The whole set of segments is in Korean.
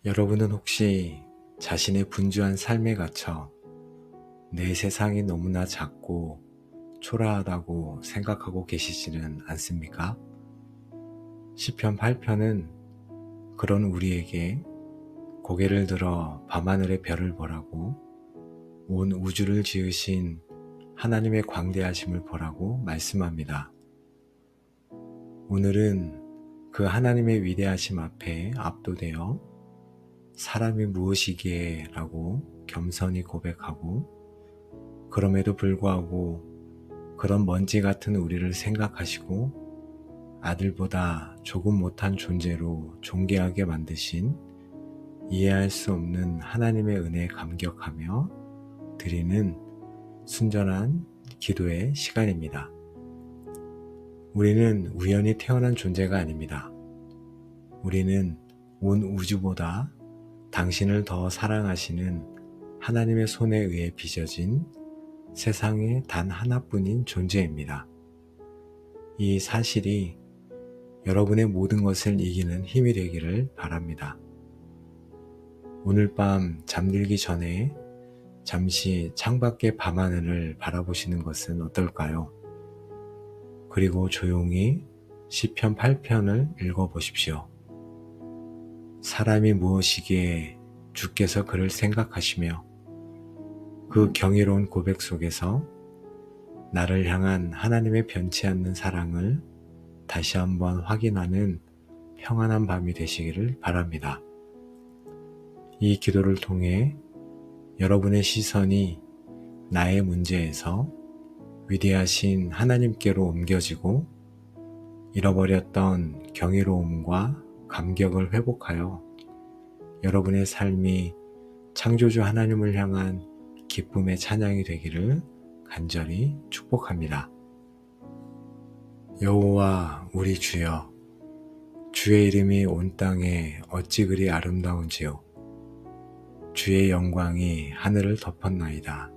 여러분은 혹시 자신의 분주한 삶에 갇혀 내 세상이 너무나 작고 초라하다고 생각하고 계시지는 않습니까? 시편 8편은 그런 우리에게 고개를 들어 밤하늘의 별을 보라고, 온 우주를 지으신 하나님의 광대하심을 보라고 말씀합니다. 오늘은 그 하나님의 위대하심 앞에 압도되어 사람이 무엇이기에 라고 겸손히 고백하고, 그럼에도 불구하고 그런 먼지 같은 우리를 생각하시고 아들보다 조금 못한 존재로 존귀하게 만드신 이해할 수 없는 하나님의 은혜에 감격하며 드리는 순전한 기도의 시간입니다. 우리는 우연히 태어난 존재가 아닙니다. 우리는 온 우주보다 당신을 더 사랑하시는 하나님의 손에 의해 빚어진 세상에 단 하나뿐인 존재입니다. 이 사실이 여러분의 모든 것을 이기는 힘이 되기를 바랍니다. 오늘 밤 잠들기 전에 잠시 창밖의 밤하늘을 바라보시는 것은 어떨까요? 그리고 조용히 시편 8편을 읽어보십시오. 사람이 무엇이기에 주께서 그를 생각하시며 그 경이로운 고백 속에서 나를 향한 하나님의 변치 않는 사랑을 다시 한번 확인하는 평안한 밤이 되시기를 바랍니다. 이 기도를 통해 여러분의 시선이 나의 문제에서 위대하신 하나님께로 옮겨지고 잃어버렸던 경이로움과 감격을 회복하여 여러분의 삶이 창조주 하나님을 향한 기쁨의 찬양이 되기를 간절히 축복합니다. 여호와 우리 주여, 주의 이름이 온 땅에 어찌 그리 아름다운지요. 주의 영광이 하늘을 덮었나이다.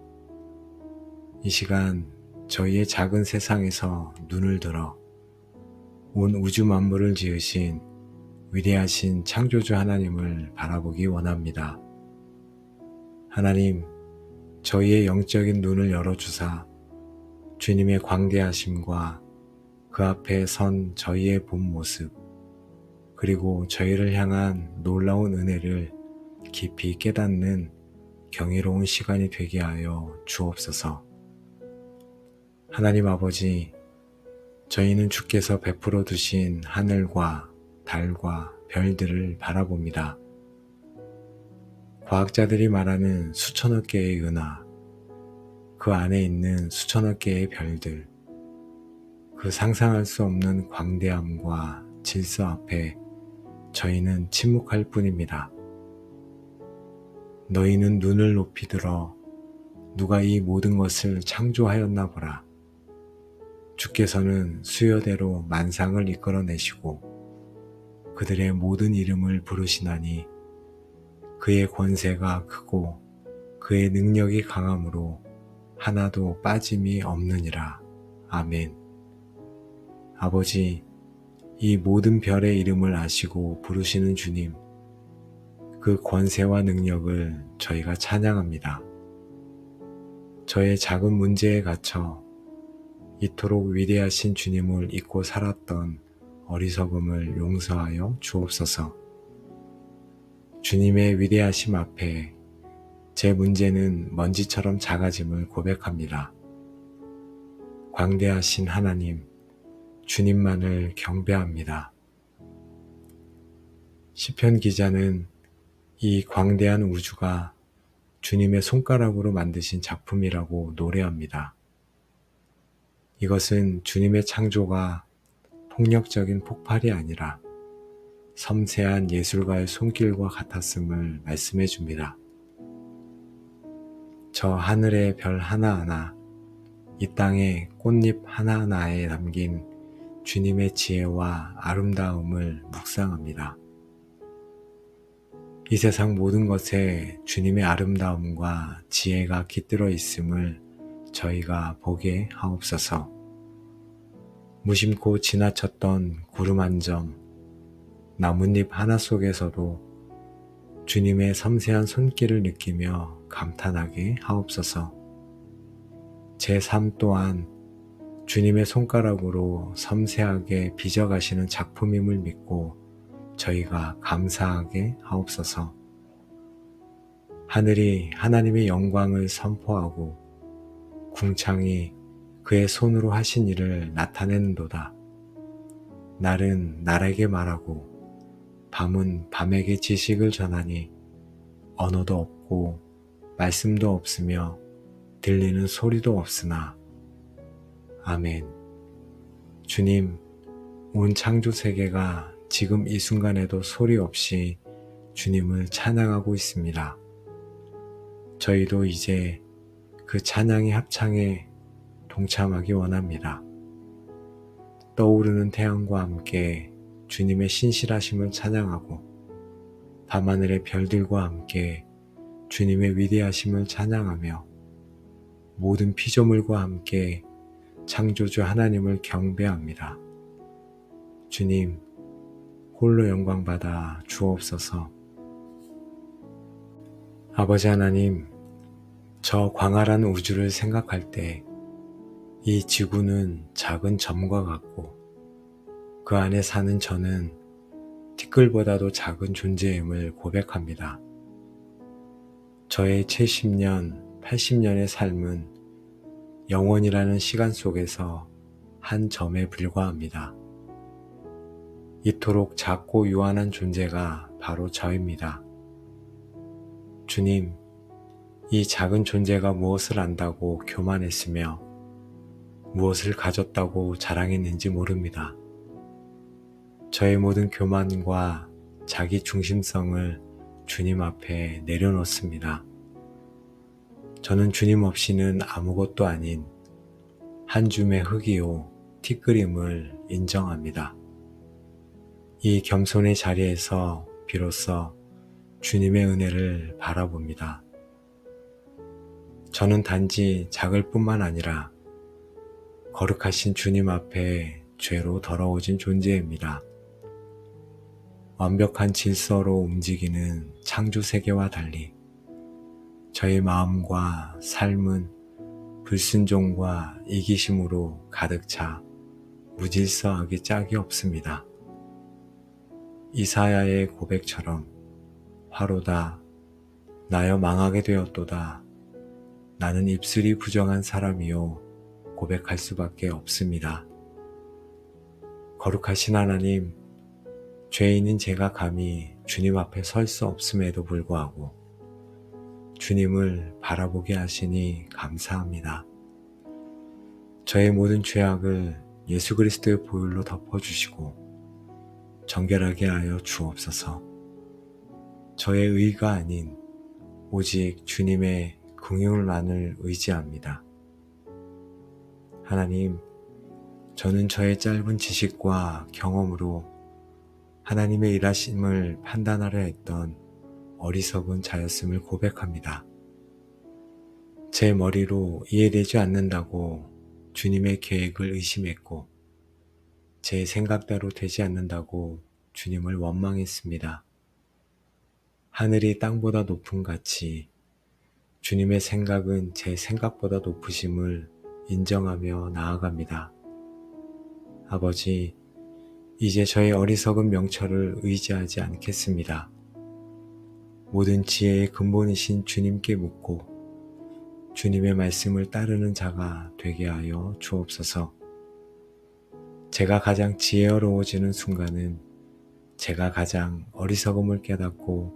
이 시간 저희의 작은 세상에서 눈을 들어 온 우주 만물을 지으신 위대하신 창조주 하나님을 바라보기 원합니다. 하나님, 저희의 영적인 눈을 열어주사 주님의 광대하심과 그 앞에 선 저희의 본 모습, 그리고 저희를 향한 놀라운 은혜를 깊이 깨닫는 경이로운 시간이 되게 하여 주옵소서. 하나님 아버지, 저희는 주께서 베풀어 두신 하늘과 달과 별들을 바라봅니다. 과학자들이 말하는 수천억 개의 은하, 그 안에 있는 수천억 개의 별들, 그 상상할 수 없는 광대함과 질서 앞에 저희는 침묵할 뿐입니다. 너희는 눈을 높이 들어 누가 이 모든 것을 창조하였나 보라. 주께서는 수요대로 만상을 이끌어내시고 그들의 모든 이름을 부르시나니 그의 권세가 크고 그의 능력이 강함으로 하나도 빠짐이 없느니라. 아멘. 아버지, 이 모든 별의 이름을 아시고 부르시는 주님, 그 권세와 능력을 저희가 찬양합니다. 저의 작은 문제에 갇혀 이토록 위대하신 주님을 잊고 살았던 어리석음을 용서하여 주옵소서. 주님의 위대하심 앞에 제 문제는 먼지처럼 작아짐을 고백합니다. 광대하신 하나님, 주님만을 경배합니다. 시편 기자는 이 광대한 우주가 주님의 손가락으로 만드신 작품이라고 노래합니다. 이것은 주님의 창조가 폭력적인 폭발이 아니라 섬세한 예술가의 손길과 같았음을 말씀해 줍니다. 저 하늘의 별 하나하나, 이 땅의 꽃잎 하나하나에 담긴 주님의 지혜와 아름다움을 묵상합니다. 이 세상 모든 것에 주님의 아름다움과 지혜가 깃들어 있음을 저희가 보게 하옵소서. 무심코 지나쳤던 구름 한 점, 나뭇잎 하나 속에서도 주님의 섬세한 손길을 느끼며 감탄하게 하옵소서. 제 삶 또한 주님의 손가락으로 섬세하게 빚어가시는 작품임을 믿고 저희가 감사하게 하옵소서. 하늘이 하나님의 영광을 선포하고 궁창이 그의 손으로 하신 일을 나타내는도다. 날은 날에게 말하고 밤은 밤에게 지식을 전하니 언어도 없고 말씀도 없으며 들리는 소리도 없으나. 아멘. 주님, 온 창조 세계가 지금 이 순간에도 소리 없이 주님을 찬양하고 있습니다. 저희도 이제 그 찬양의 합창에 동참하기 원합니다. 떠오르는 태양과 함께 주님의 신실하심을 찬양하고 밤하늘의 별들과 함께 주님의 위대하심을 찬양하며 모든 피조물과 함께 창조주 하나님을 경배합니다. 주님, 홀로 영광받아 주옵소서. 아버지 하나님, 저 광활한 우주를 생각할 때 이 지구는 작은 점과 같고 그 안에 사는 저는 티끌보다도 작은 존재임을 고백합니다. 저의 70년, 80년의 삶은 영원이라는 시간 속에서 한 점에 불과합니다. 이토록 작고 유한한 존재가 바로 저입니다. 주님, 이 작은 존재가 무엇을 안다고 교만했으며 무엇을 가졌다고 자랑했는지 모릅니다. 저의 모든 교만과 자기 중심성을 주님 앞에 내려놓습니다. 저는 주님 없이는 아무것도 아닌 한 줌의 흙이요 티끌임을 인정합니다. 이 겸손의 자리에서 비로소 주님의 은혜를 바라봅니다. 저는 단지 작을 뿐만 아니라 거룩하신 주님 앞에 죄로 더러워진 존재입니다. 완벽한 질서로 움직이는 창조 세계와 달리 저의 마음과 삶은 불순종과 이기심으로 가득 차 무질서하기 짝이 없습니다. 이사야의 고백처럼 화로다 나여 망하게 되었도다 나는 입술이 부정한 사람이요 고백할 수밖에 없습니다. 거룩하신 하나님, 죄인인 제가 감히 주님 앞에 설 수 없음에도 불구하고 주님을 바라보게 하시니 감사합니다. 저의 모든 죄악을 예수 그리스도의 보혈로 덮어주시고 정결하게 하여 주옵소서. 저의 의가 아닌 오직 주님의 긍휼만을 의지합니다. 하나님, 저는 저의 짧은 지식과 경험으로 하나님의 일하심을 판단하려 했던 어리석은 자였음을 고백합니다. 제 머리로 이해되지 않는다고 주님의 계획을 의심했고 제 생각대로 되지 않는다고 주님을 원망했습니다. 하늘이 땅보다 높음 같이 주님의 생각은 제 생각보다 높으심을 인정하며 나아갑니다. 아버지, 이제 저의 어리석은 명철을 의지하지 않겠습니다. 모든 지혜의 근본이신 주님께 묻고 주님의 말씀을 따르는 자가 되게 하여 주옵소서. 제가 가장 지혜로워지는 순간은 제가 가장 어리석음을 깨닫고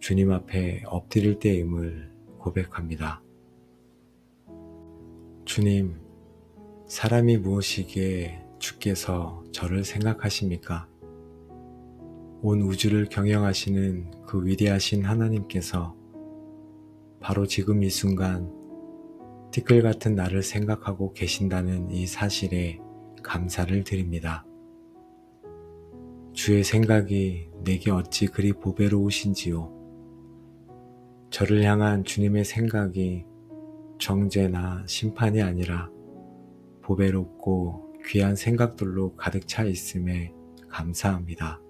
주님 앞에 엎드릴 때임을 고백합니다. 주님, 사람이 무엇이기에 주께서 저를 생각하십니까? 온 우주를 경영하시는 그 위대하신 하나님께서 바로 지금 이 순간 티끌 같은 나를 생각하고 계신다는 이 사실에 감사를 드립니다. 주의 생각이 내게 어찌 그리 보배로우신지요. 저를 향한 주님의 생각이 정죄나 심판이 아니라 보배롭고 귀한 생각들로 가득 차 있음에 감사합니다.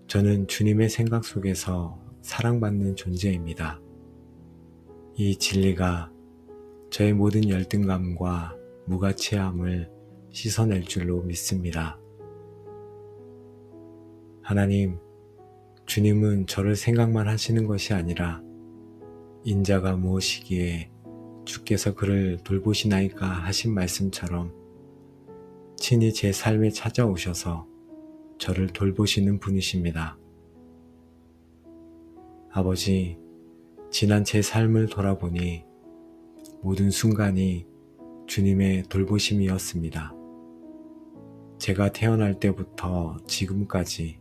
저는 주님의 생각 속에서 사랑받는 존재입니다. 이 진리가 저의 모든 열등감과 무가치함을 씻어낼 줄로 믿습니다. 하나님, 주님은 저를 생각만 하시는 것이 아니라 인자가 무엇이기에 주께서 그를 돌보시나이까 하신 말씀처럼 친히 제 삶에 찾아오셔서 저를 돌보시는 분이십니다. 아버지, 지난 제 삶을 돌아보니 모든 순간이 주님의 돌보심이었습니다. 제가 태어날 때부터 지금까지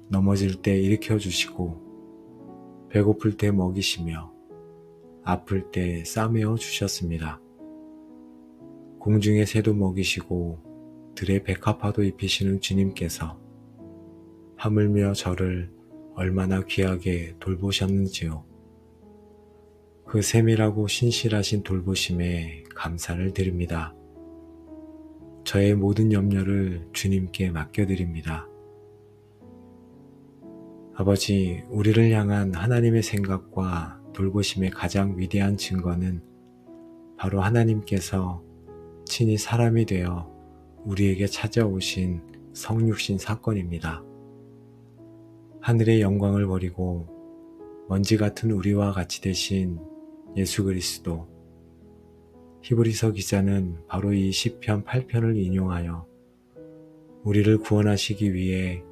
넘어질 때 일으켜 주시고 배고플 때 먹이시며 아플 때 싸매어 주셨습니다. 공중의 새도 먹이시고 들의 백합화도 입히시는 주님께서 하물며 저를 얼마나 귀하게 돌보셨는지요. 그 세밀하고 신실하신 돌보심에 감사를 드립니다. 저의 모든 염려를 주님께 맡겨드립니다. 아버지, 우리를 향한 하나님의 생각과 돌보심의 가장 위대한 증거는 바로 하나님께서 친히 사람이 되어 우리에게 찾아오신 성육신 사건입니다. 하늘의 영광을 버리고 먼지 같은 우리와 같이 되신 예수 그리스도. 히브리서 기자는 바로 이 시편 8편을 인용하여 우리를 구원하시기 위해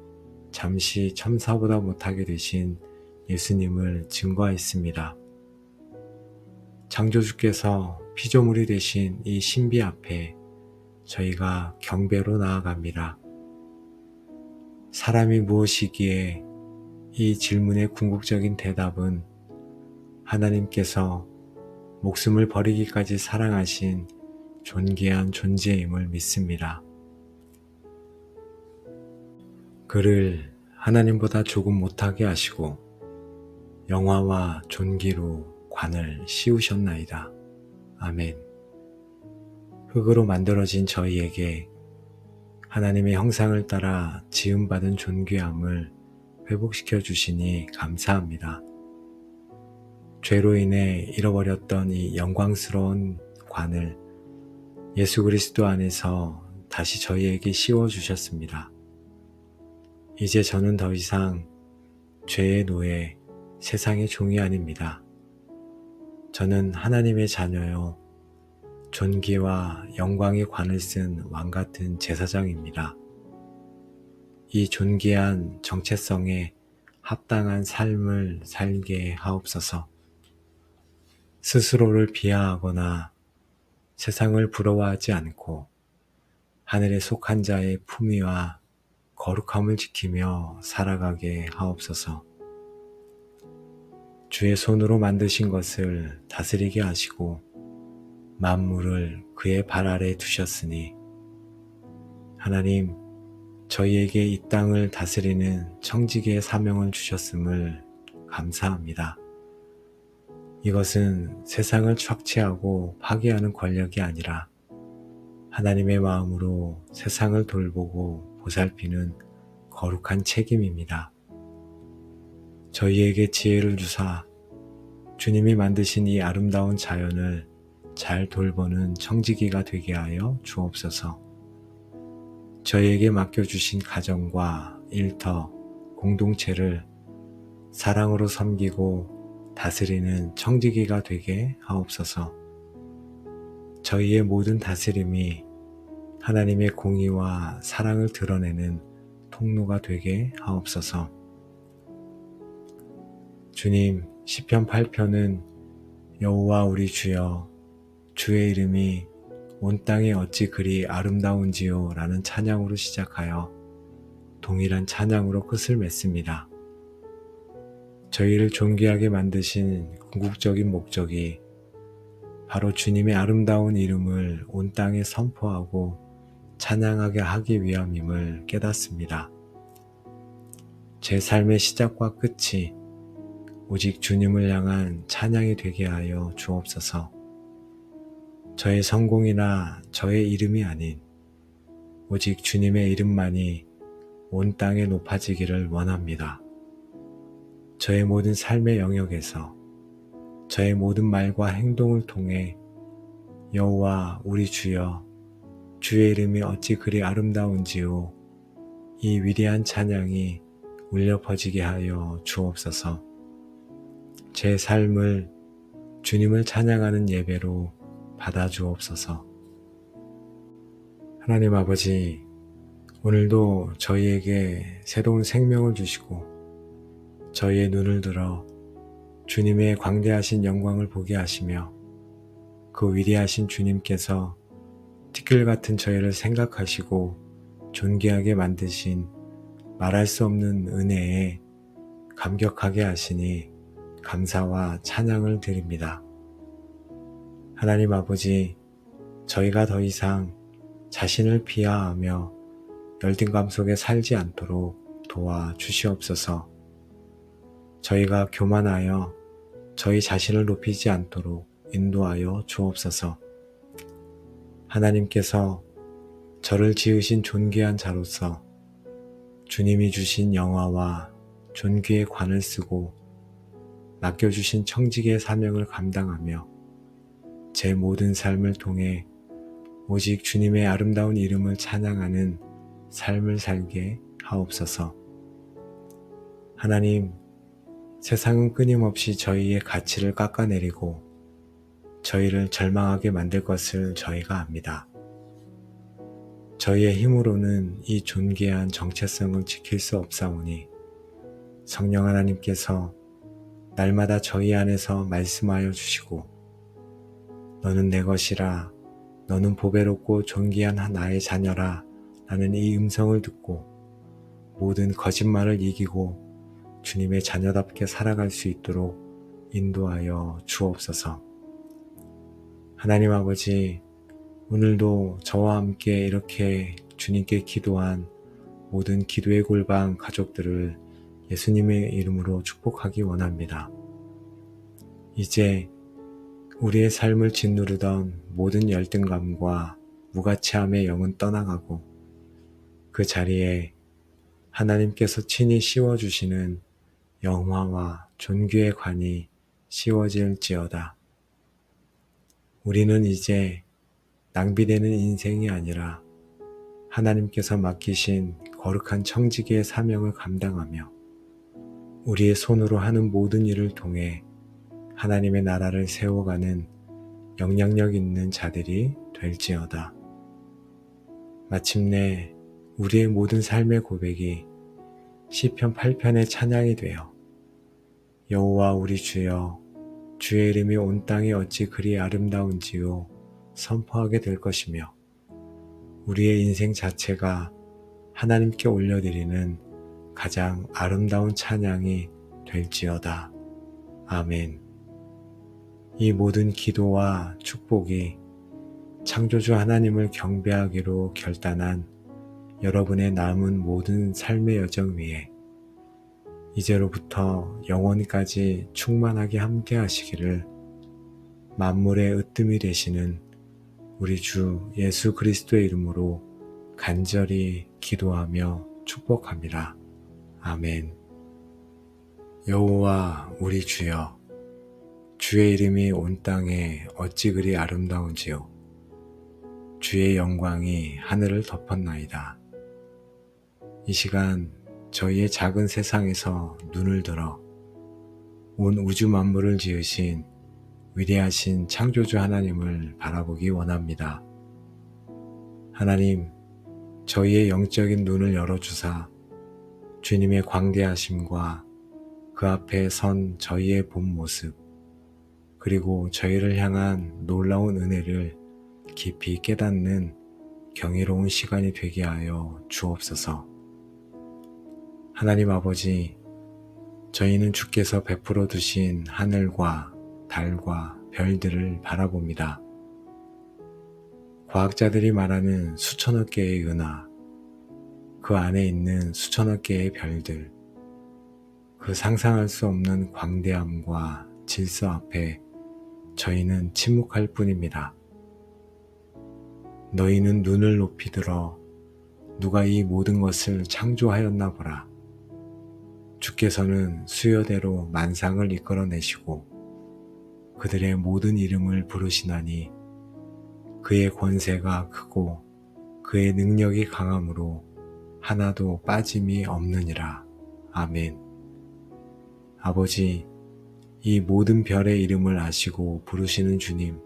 잠시 첨사보다 못하게 되신 예수님을 증거하였습니다. 창조주께서 피조물이 되신 이 신비 앞에 저희가 경배로 나아갑니다. 사람이 무엇이기에 이 질문의 궁극적인 대답은 하나님께서 목숨을 버리기까지 사랑하신 존귀한 존재임을 믿습니다. 그를 하나님보다 조금 못하게 하시고 영화와 존귀로 관을 씌우셨나이다. 아멘. 흙으로 만들어진 저희에게 하나님의 형상을 따라 지음받은 존귀함을 회복시켜 주시니 감사합니다. 죄로 인해 잃어버렸던 이 영광스러운 관을 예수 그리스도 안에서 다시 저희에게 씌워 주셨습니다. 이제 저는 더 이상 죄의 노예, 세상의 종이 아닙니다. 저는 하나님의 자녀요, 존귀와 영광의 관을 쓴 왕같은 제사장입니다. 이 존귀한 정체성에 합당한 삶을 살게 하옵소서. 스스로를 비하하거나 세상을 부러워하지 않고 하늘에 속한 자의 품위와 거룩함을 지키며 살아가게 하옵소서. 주의 손으로 만드신 것을 다스리게 하시고 만물을 그의 발 아래에 두셨으니 하나님, 저희에게 이 땅을 다스리는 청지기의 사명을 주셨음을 감사합니다. 이것은 세상을 착취하고 파괴하는 권력이 아니라 하나님의 마음으로 세상을 돌보고 보살피는 거룩한 책임입니다. 저희에게 지혜를 주사 주님이 만드신 이 아름다운 자연을 잘 돌보는 청지기가 되게 하여 주옵소서. 저희에게 맡겨주신 가정과 일터, 공동체를 사랑으로 섬기고 다스리는 청지기가 되게 하옵소서. 저희의 모든 다스림이 하나님의 공의와 사랑을 드러내는 통로가 되게 하옵소서. 주님, 시편 8편은 여호와 우리 주여, 주의 이름이 온 땅에 어찌 그리 아름다운지요 라는 찬양으로 시작하여 동일한 찬양으로 끝을 맺습니다. 저희를 존귀하게 만드신 궁극적인 목적이 바로 주님의 아름다운 이름을 온 땅에 선포하고 찬양하게 하기 위함임을 깨닫습니다. 제 삶의 시작과 끝이 오직 주님을 향한 찬양이 되게 하여 주옵소서. 저의 성공이나 저의 이름이 아닌 오직 주님의 이름만이 온 땅에 높아지기를 원합니다. 저의 모든 삶의 영역에서 저의 모든 말과 행동을 통해 여호와 우리 주여, 주의 이름이 어찌 그리 아름다운지요. 이 위대한 찬양이 울려 퍼지게 하여 주옵소서. 제 삶을 주님을 찬양하는 예배로 받아 주옵소서. 하나님 아버지, 오늘도 저희에게 새로운 생명을 주시고 저희의 눈을 들어 주님의 광대하신 영광을 보게 하시며 그 위대하신 주님께서 티끌 같은 저희를 생각하시고 존귀하게 만드신 말할 수 없는 은혜에 감격하게 하시니 감사와 찬양을 드립니다. 하나님 아버지, 저희가 더 이상 자신을 비하하며 열등감 속에 살지 않도록 도와주시옵소서. 저희가 교만하여 저희 자신을 높이지 않도록 인도하여 주옵소서. 하나님께서 저를 지으신 존귀한 자로서 주님이 주신 영화와 존귀의 관을 쓰고 맡겨주신 청지기의 사명을 감당하며 제 모든 삶을 통해 오직 주님의 아름다운 이름을 찬양하는 삶을 살게 하옵소서. 하나님, 세상은 끊임없이 저희의 가치를 깎아내리고 저희를 절망하게 만들 것을 저희가 압니다. 저희의 힘으로는 이 존귀한 정체성을 지킬 수 없사오니 성령 하나님께서 날마다 저희 안에서 말씀하여 주시고 너는 내 것이라, 너는 보배롭고 존귀한 나의 자녀라 라는 이 음성을 듣고 모든 거짓말을 이기고 주님의 자녀답게 살아갈 수 있도록 인도하여 주옵소서. 하나님 아버지, 오늘도 저와 함께 이렇게 주님께 기도한 모든 기도의 골방 가족들을 예수님의 이름으로 축복하기 원합니다. 이제 우리의 삶을 짓누르던 모든 열등감과 무가치함의 영은 떠나가고 그 자리에 하나님께서 친히 씌워주시는 영화와 존귀의 관이 씌워질지어다. 우리는 이제 낭비되는 인생이 아니라 하나님께서 맡기신 거룩한 청지기의 사명을 감당하며 우리의 손으로 하는 모든 일을 통해 하나님의 나라를 세워가는 영향력 있는 자들이 될지어다. 마침내 우리의 모든 삶의 고백이 시편 8편의 찬양이 되어 여호와 우리 주여, 주의 이름이 온 땅에 어찌 그리 아름다운지요 선포하게 될 것이며 우리의 인생 자체가 하나님께 올려드리는 가장 아름다운 찬양이 될지어다. 아멘. 이 모든 기도와 축복이 창조주 하나님을 경배하기로 결단한 여러분의 남은 모든 삶의 여정 위에 이제로부터 영원히까지 충만하게 함께 하시기를 만물의 으뜸이 되시는 우리 주 예수 그리스도의 이름으로 간절히 기도하며 축복합니다. 아멘. 여호와 우리 주여, 주의 이름이 온 땅에 어찌 그리 아름다운지요. 주의 영광이 하늘을 덮었나이다. 이 시간 저희의 작은 세상에서 눈을 들어 온 우주 만물을 지으신 위대하신 창조주 하나님을 바라보기 원합니다. 하나님, 저희의 영적인 눈을 열어주사 주님의 광대하심과 그 앞에 선 저희의 본 모습, 그리고 저희를 향한 놀라운 은혜를 깊이 깨닫는 경이로운 시간이 되게 하여 주옵소서. 하나님 아버지, 저희는 주께서 베풀어 두신 하늘과 달과 별들을 바라봅니다. 과학자들이 말하는 수천억 개의 은하, 그 안에 있는 수천억 개의 별들, 그 상상할 수 없는 광대함과 질서 앞에 저희는 침묵할 뿐입니다. 너희는 눈을 높이 들어 누가 이 모든 것을 창조하였나 보라. 주께서는 수요대로 만상을 이끌어내시고 그들의 모든 이름을 부르시나니 그의 권세가 크고 그의 능력이 강함으로 하나도 빠짐이 없느니라. 아멘. 아버지, 이 모든 별의 이름을 아시고 부르시는 주님,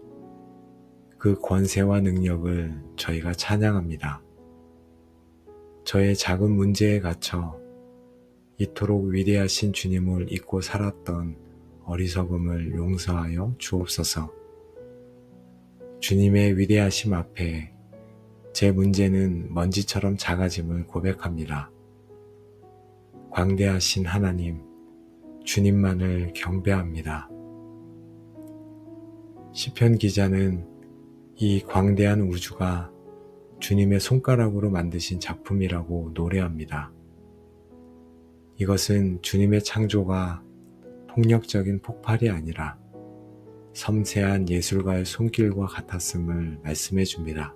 그 권세와 능력을 저희가 찬양합니다. 저의 작은 문제에 갇혀 이토록 위대하신 주님을 잊고 살았던 어리석음을 용서하여 주옵소서. 주님의 위대하심 앞에 제 문제는 먼지처럼 작아짐을 고백합니다. 광대하신 하나님, 주님만을 경배합니다. 시편 기자는 이 광대한 우주가 주님의 손가락으로 만드신 작품이라고 노래합니다. 이것은 주님의 창조가 폭력적인 폭발이 아니라 섬세한 예술가의 손길과 같았음을 말씀해 줍니다.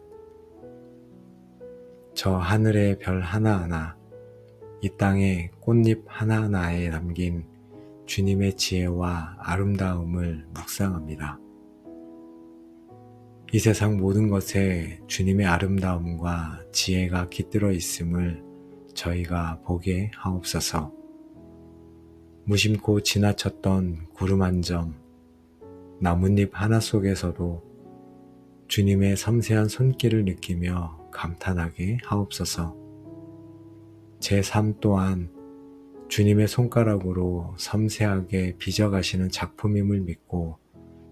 저 하늘의 별 하나하나, 이 땅의 꽃잎 하나하나에 담긴 주님의 지혜와 아름다움을 묵상합니다. 이 세상 모든 것에 주님의 아름다움과 지혜가 깃들어 있음을 저희가 보게 하옵소서. 무심코 지나쳤던 구름 한 점, 나뭇잎 하나 속에서도 주님의 섬세한 손길을 느끼며 감탄하게 하옵소서. 제 삶 또한 주님의 손가락으로 섬세하게 빚어가시는 작품임을 믿고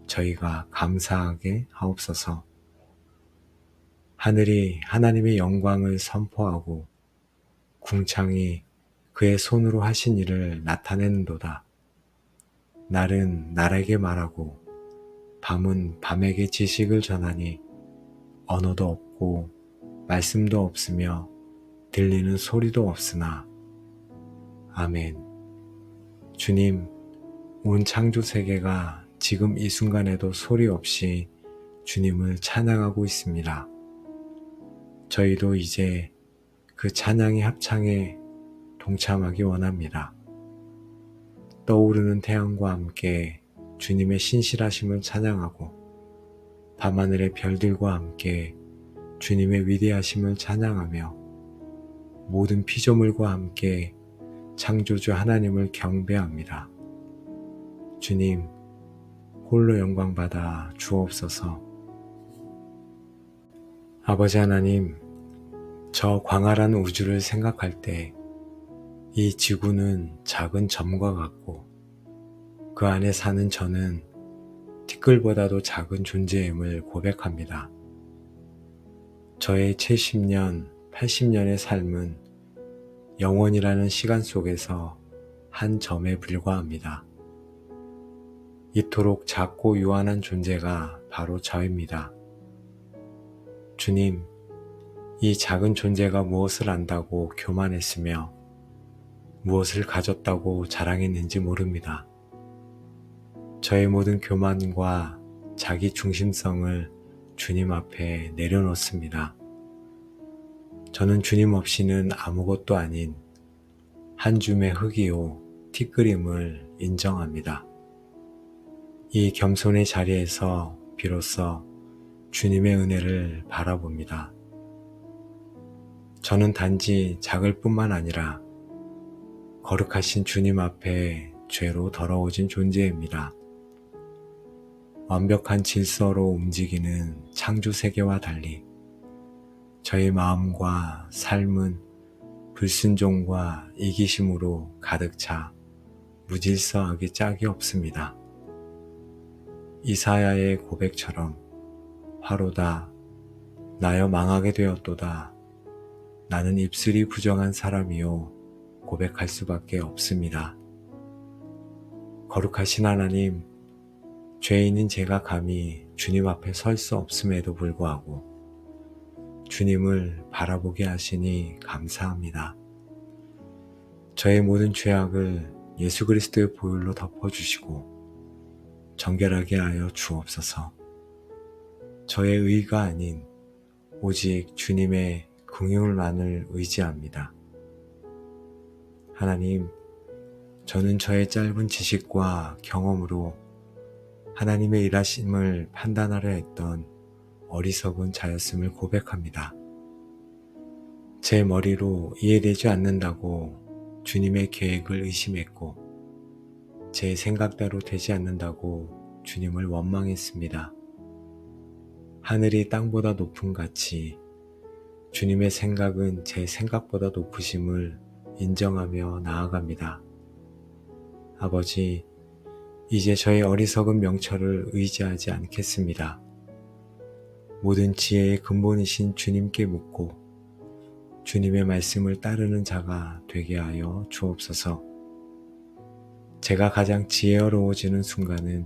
저희가 감사하게 하옵소서. 하늘이 하나님의 영광을 선포하고 궁창이 그의 손으로 하신 일을 나타내는도다. 날은 날에게 말하고 밤은 밤에게 지식을 전하니 언어도 없고 말씀도 없으며 들리는 소리도 없으나. 아멘. 주님, 온 창조 세계가 지금 이 순간에도 소리 없이 주님을 찬양하고 있습니다. 저희도 이제 그 찬양의 합창에 동참하기 원합니다. 떠오르는 태양과 함께 주님의 신실하심을 찬양하고 밤하늘의 별들과 함께 주님의 위대하심을 찬양하며 모든 피조물과 함께 창조주 하나님을 경배합니다. 주님, 홀로 영광받아 주옵소서. 아버지 하나님, 저 광활한 우주를 생각할 때 이 지구는 작은 점과 같고 그 안에 사는 저는 티끌보다도 작은 존재임을 고백합니다. 저의 70년, 80년의 삶은 영원이라는 시간 속에서 한 점에 불과합니다. 이토록 작고 유한한 존재가 바로 저입니다. 주님, 이 작은 존재가 무엇을 안다고 교만했으며 무엇을 가졌다고 자랑했는지 모릅니다. 저의 모든 교만과 자기 중심성을 주님 앞에 내려놓습니다. 저는 주님 없이는 아무것도 아닌 한 줌의 흙이요 티끌임을 인정합니다. 이 겸손의 자리에서 비로소 주님의 은혜를 바라봅니다. 저는 단지 작을 뿐만 아니라 거룩하신 주님 앞에 죄로 더러워진 존재입니다. 완벽한 질서로 움직이는 창조 세계와 달리 저의 마음과 삶은 불순종과 이기심으로 가득 차 무질서하기 짝이 없습니다. 이사야의 고백처럼 화로다, 나여 망하게 되었도다. 나는 입술이 부정한 사람이요 고백할 수밖에 없습니다. 거룩하신 하나님, 죄인인 제가 감히 주님 앞에 설 수 없음에도 불구하고 주님을 바라보게 하시니 감사합니다. 저의 모든 죄악을 예수 그리스도의 보혈로 덮어주시고 정결하게 하여 주옵소서. 저의 의가 아닌 오직 주님의 긍휼만을 의지합니다. 하나님, 저는 저의 짧은 지식과 경험으로 하나님의 일하심을 판단하려 했던 어리석은 자였음을 고백합니다. 제 머리로 이해되지 않는다고 주님의 계획을 의심했고, 제 생각대로 되지 않는다고 주님을 원망했습니다. 하늘이 땅보다 높음 같이 주님의 생각은 제 생각보다 높으심을 인정하며 나아갑니다. 아버지, 이제 저의 어리석은 명철을 의지하지 않겠습니다. 모든 지혜의 근본이신 주님께 묻고 주님의 말씀을 따르는 자가 되게 하여 주옵소서. 제가 가장 지혜로워지는 순간은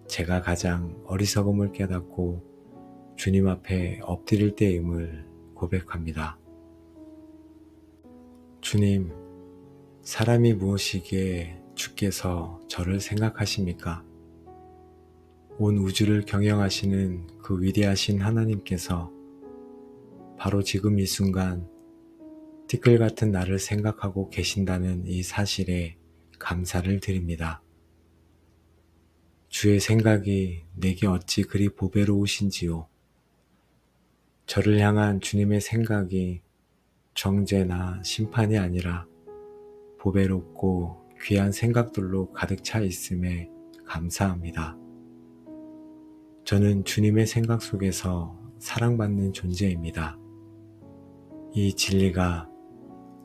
제가 가장 어리석음을 깨닫고 주님 앞에 엎드릴 때임을 고백합니다. 주님, 사람이 무엇이기에 주께서 저를 생각하십니까? 온 우주를 경영하시는 그 위대하신 하나님께서 바로 지금 이 순간 티끌 같은 나를 생각하고 계신다는 이 사실에 감사를 드립니다. 주의 생각이 내게 어찌 그리 보배로우신지요. 저를 향한 주님의 생각이 정죄나 심판이 아니라 보배롭고 귀한 생각들로 가득 차 있음에 감사합니다. 저는 주님의 생각 속에서 사랑받는 존재입니다. 이 진리가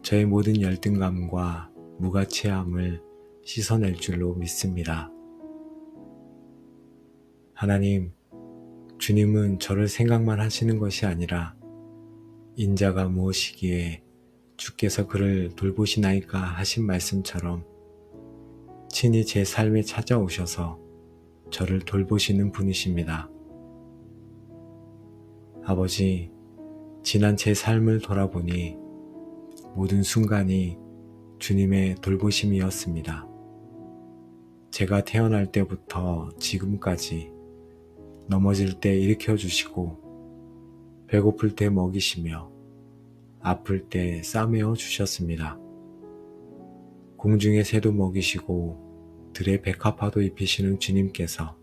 저의 모든 열등감과 무가치함을 씻어낼 줄로 믿습니다. 하나님, 주님은 저를 생각만 하시는 것이 아니라 인자가 무엇이기에 주께서 그를 돌보시나이까 하신 말씀처럼 친히 제 삶에 찾아오셔서 저를 돌보시는 분이십니다. 아버지, 지난 제 삶을 돌아보니 모든 순간이 주님의 돌보심이었습니다. 제가 태어날 때부터 지금까지 넘어질 때 일으켜 주시고 배고플 때 먹이시며 아플 때 싸매어 주셨습니다. 공중의 새도 먹이시고 들의 백합화도 입히시는 주님께서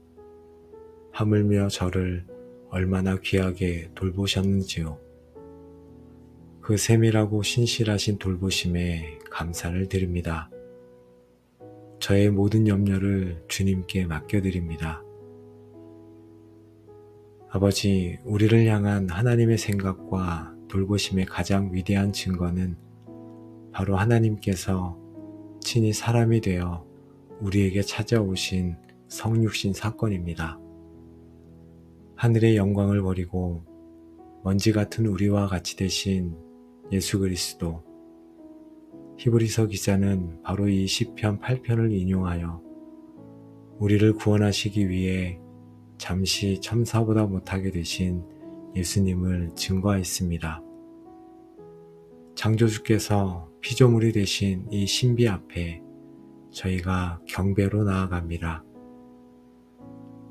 하물며 저를 얼마나 귀하게 돌보셨는지요. 그 세밀하고 신실하신 돌보심에 감사를 드립니다. 저의 모든 염려를 주님께 맡겨드립니다. 아버지, 우리를 향한 하나님의 생각과 돌보심의 가장 위대한 증거는 바로 하나님께서 친히 사람이 되어 우리에게 찾아오신 성육신 사건입니다. 하늘의 영광을 버리고 먼지 같은 우리와 같이 되신 예수 그리스도. 히브리서 기자는 바로 이 시편 8편을 인용하여 우리를 구원하시기 위해 잠시 첨사보다 못하게 되신 예수님을 증거했습니다. 창조주께서 피조물이 되신 이 신비 앞에 저희가 경배로 나아갑니다.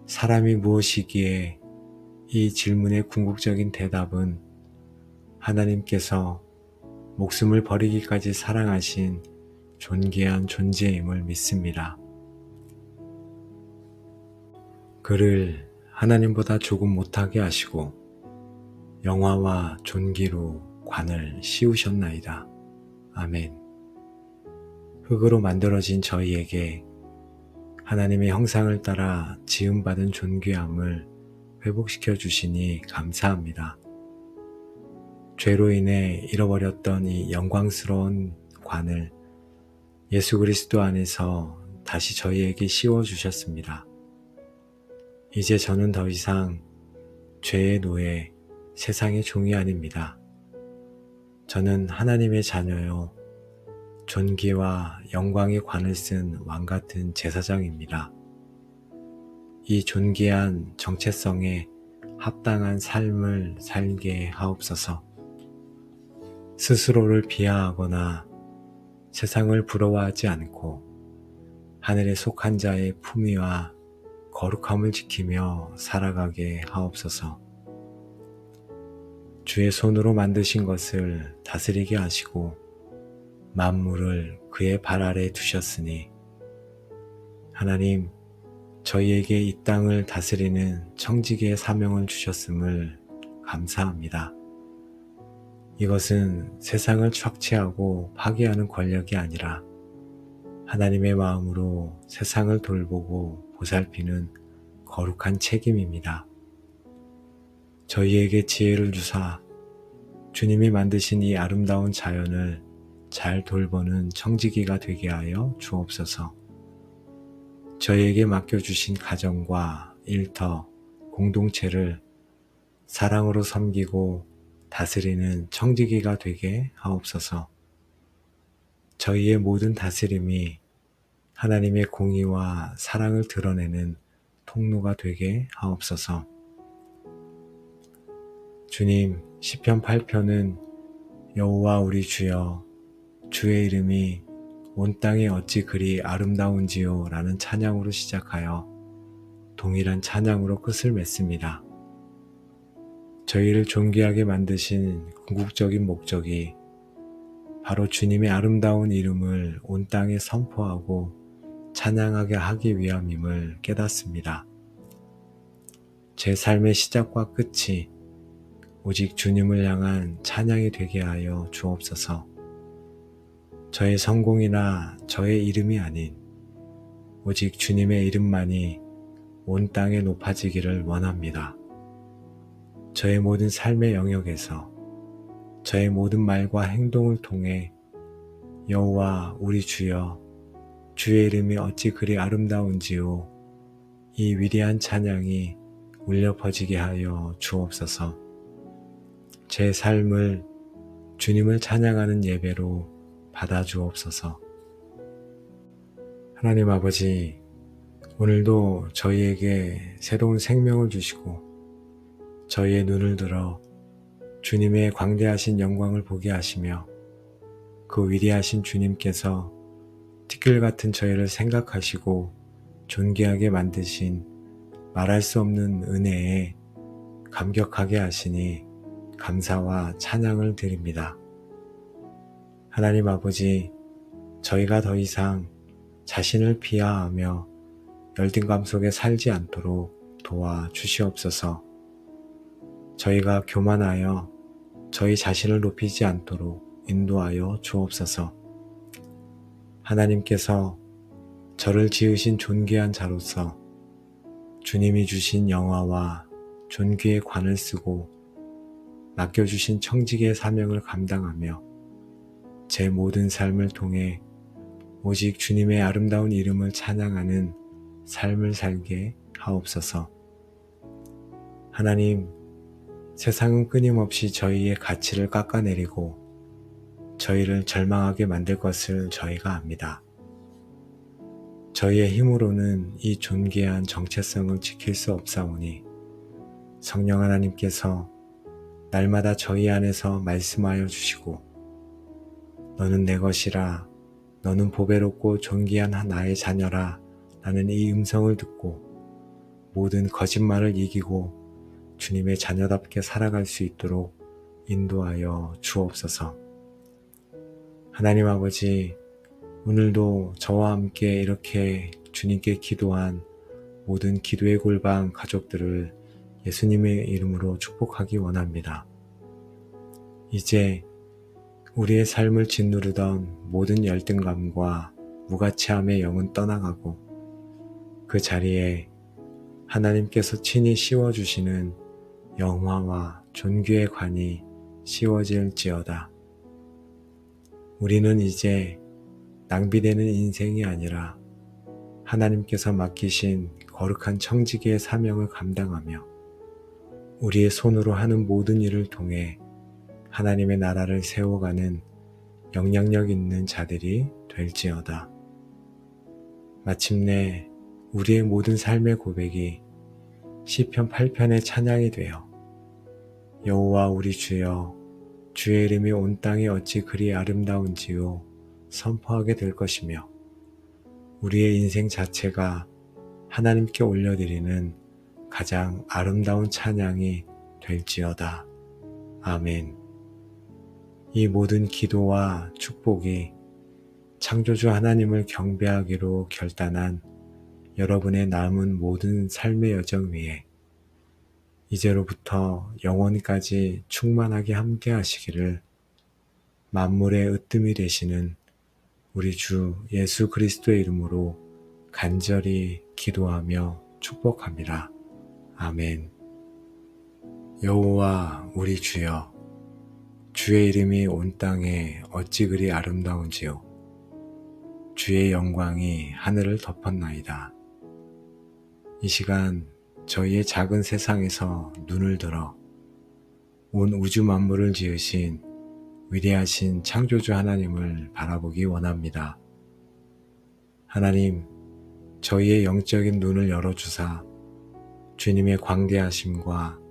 사람이 무엇이기에 이 질문의 궁극적인 대답은 하나님께서 목숨을 버리기까지 사랑하신 존귀한 존재임을 믿습니다. 그를 하나님보다 조금 못하게 하시고 영화와 존귀로 관을 씌우셨나이다. 아멘. 흙으로 만들어진 저희에게 하나님의 형상을 따라 지음받은 존귀함을 회복시켜 주시니 감사합니다. 죄로 인해 잃어버렸던 이 영광스러운 관을 예수 그리스도 안에서 다시 저희에게 씌워주셨습니다. 이제 저는 더 이상 죄의 노예, 세상의 종이 아닙니다. 저는 하나님의 자녀요, 존귀와 영광의 관을 쓴 왕같은 제사장입니다. 이 존귀한 정체성에 합당한 삶을 살게 하옵소서. 스스로를 비하하거나 세상을 부러워하지 않고 하늘에 속한 자의 품위와 거룩함을 지키며 살아가게 하옵소서. 주의 손으로 만드신 것을 다스리게 하시고 만물을 그의 발 아래에 두셨으니 하나님, 저희에게 이 땅을 다스리는 청지기의 사명을 주셨음을 감사합니다. 이것은 세상을 착취하고 파괴하는 권력이 아니라 하나님의 마음으로 세상을 돌보고 보살피는 거룩한 책임입니다. 저희에게 지혜를 주사 주님이 만드신 이 아름다운 자연을 잘 돌보는 청지기가 되게 하여 주옵소서. 저희에게 맡겨주신 가정과 일터, 공동체를 사랑으로 섬기고 다스리는 청지기가 되게 하옵소서. 저희의 모든 다스림이 하나님의 공의와 사랑을 드러내는 통로가 되게 하옵소서. 주님, 시편 8편은 여호와 우리 주여, 주의 이름이 온 땅에 어찌 그리 아름다운지요 라는 찬양으로 시작하여 동일한 찬양으로 끝을 맺습니다. 저희를 존귀하게 만드신 궁극적인 목적이 바로 주님의 아름다운 이름을 온 땅에 선포하고 찬양하게 하기 위함임을 깨닫습니다. 제 삶의 시작과 끝이 오직 주님을 향한 찬양이 되게 하여 주옵소서. 저의 성공이나 저의 이름이 아닌 오직 주님의 이름만이 온 땅에 높아지기를 원합니다. 저의 모든 삶의 영역에서 저의 모든 말과 행동을 통해 여호와 우리 주여, 주의 이름이 어찌 그리 아름다운지요, 이 위대한 찬양이 울려 퍼지게 하여 주옵소서. 제 삶을 주님을 찬양하는 예배로 받아주옵소서. 하나님 아버지, 오늘도 저희에게 새로운 생명을 주시고 저희의 눈을 들어 주님의 광대하신 영광을 보게 하시며 그 위대하신 주님께서 티끌 같은 저희를 생각하시고 존귀하게 만드신 말할 수 없는 은혜에 감격하게 하시니 감사와 찬양을 드립니다. 하나님 아버지, 저희가 더 이상 자신을 비하하며 열등감 속에 살지 않도록 도와주시옵소서. 저희가 교만하여 저희 자신을 높이지 않도록 인도하여 주옵소서. 하나님께서 저를 지으신 존귀한 자로서 주님이 주신 영화와 존귀의 관을 쓰고 맡겨주신 청지기의 사명을 감당하며 제 모든 삶을 통해 오직 주님의 아름다운 이름을 찬양하는 삶을 살게 하옵소서. 하나님, 세상은 끊임없이 저희의 가치를 깎아내리고 저희를 절망하게 만들 것을 저희가 압니다. 저희의 힘으로는 이 존귀한 정체성을 지킬 수 없사오니 성령 하나님께서 날마다 저희 안에서 말씀하여 주시고 너는 내 것이라, 너는 보배롭고 존귀한 나의 자녀라 라는 이 음성을 듣고 모든 거짓말을 이기고 주님의 자녀답게 살아갈 수 있도록 인도하여 주옵소서. 하나님 아버지, 오늘도 저와 함께 이렇게 주님께 기도한 모든 기도의 골방 가족들을 예수님의 이름으로 축복하기 원합니다. 이제 우리의 삶을 짓누르던 모든 열등감과 무가치함의 영은 떠나가고 그 자리에 하나님께서 친히 씌워주시는 영화와 존귀의 관이 씌워질지어다. 우리는 이제 낭비되는 인생이 아니라 하나님께서 맡기신 거룩한 청지기의 사명을 감당하며 우리의 손으로 하는 모든 일을 통해 하나님의 나라를 세워가는 영향력 있는 자들이 될지어다. 마침내 우리의 모든 삶의 고백이 시편 8편의 찬양이 되어 여호와 우리 주여, 주의 이름이 온 땅에 어찌 그리 아름다운지요 선포하게 될 것이며 우리의 인생 자체가 하나님께 올려드리는 가장 아름다운 찬양이 될지어다. 아멘. 이 모든 기도와 축복이 창조주 하나님을 경배하기로 결단한 여러분의 남은 모든 삶의 여정 위에 이제로부터 영원까지 충만하게 함께 하시기를 만물의 으뜸이 되시는 우리 주 예수 그리스도의 이름으로 간절히 기도하며 축복합니다. 아멘. 여호와 우리 주여, 주의 이름이 온 땅에 어찌 그리 아름다운지요. 주의 영광이 하늘을 덮었나이다. 이 시간 저희의 작은 세상에서 눈을 들어 온 우주 만물을 지으신 위대하신 창조주 하나님을 바라보기 원합니다. 하나님, 저희의 영적인 눈을 열어주사 주님의 광대하심과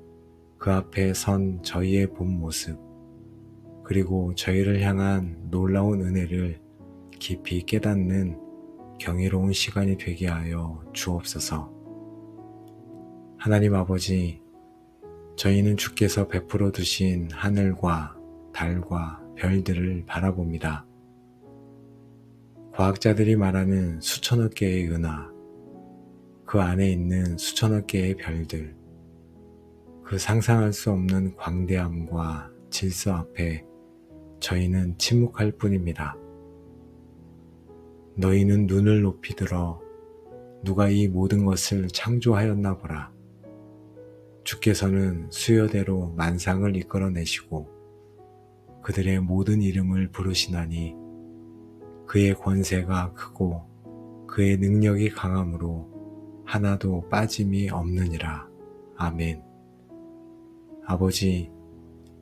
그 앞에 선 저희의 본 모습, 그리고 저희를 향한 놀라운 은혜를 깊이 깨닫는 경이로운 시간이 되게 하여 주옵소서. 하나님 아버지, 저희는 주께서 베풀어 두신 하늘과 달과 별들을 바라봅니다. 과학자들이 말하는 수천억 개의 은하, 그 안에 있는 수천억 개의 별들, 그 상상할 수 없는 광대함과 질서 앞에 저희는 침묵할 뿐입니다. 너희는 눈을 높이 들어 누가 이 모든 것을 창조하였나 보라. 주께서는 수요대로 만상을 이끌어내시고 그들의 모든 이름을 부르시나니 그의 권세가 크고 그의 능력이 강함으로 하나도 빠짐이 없느니라. 아멘. 아버지,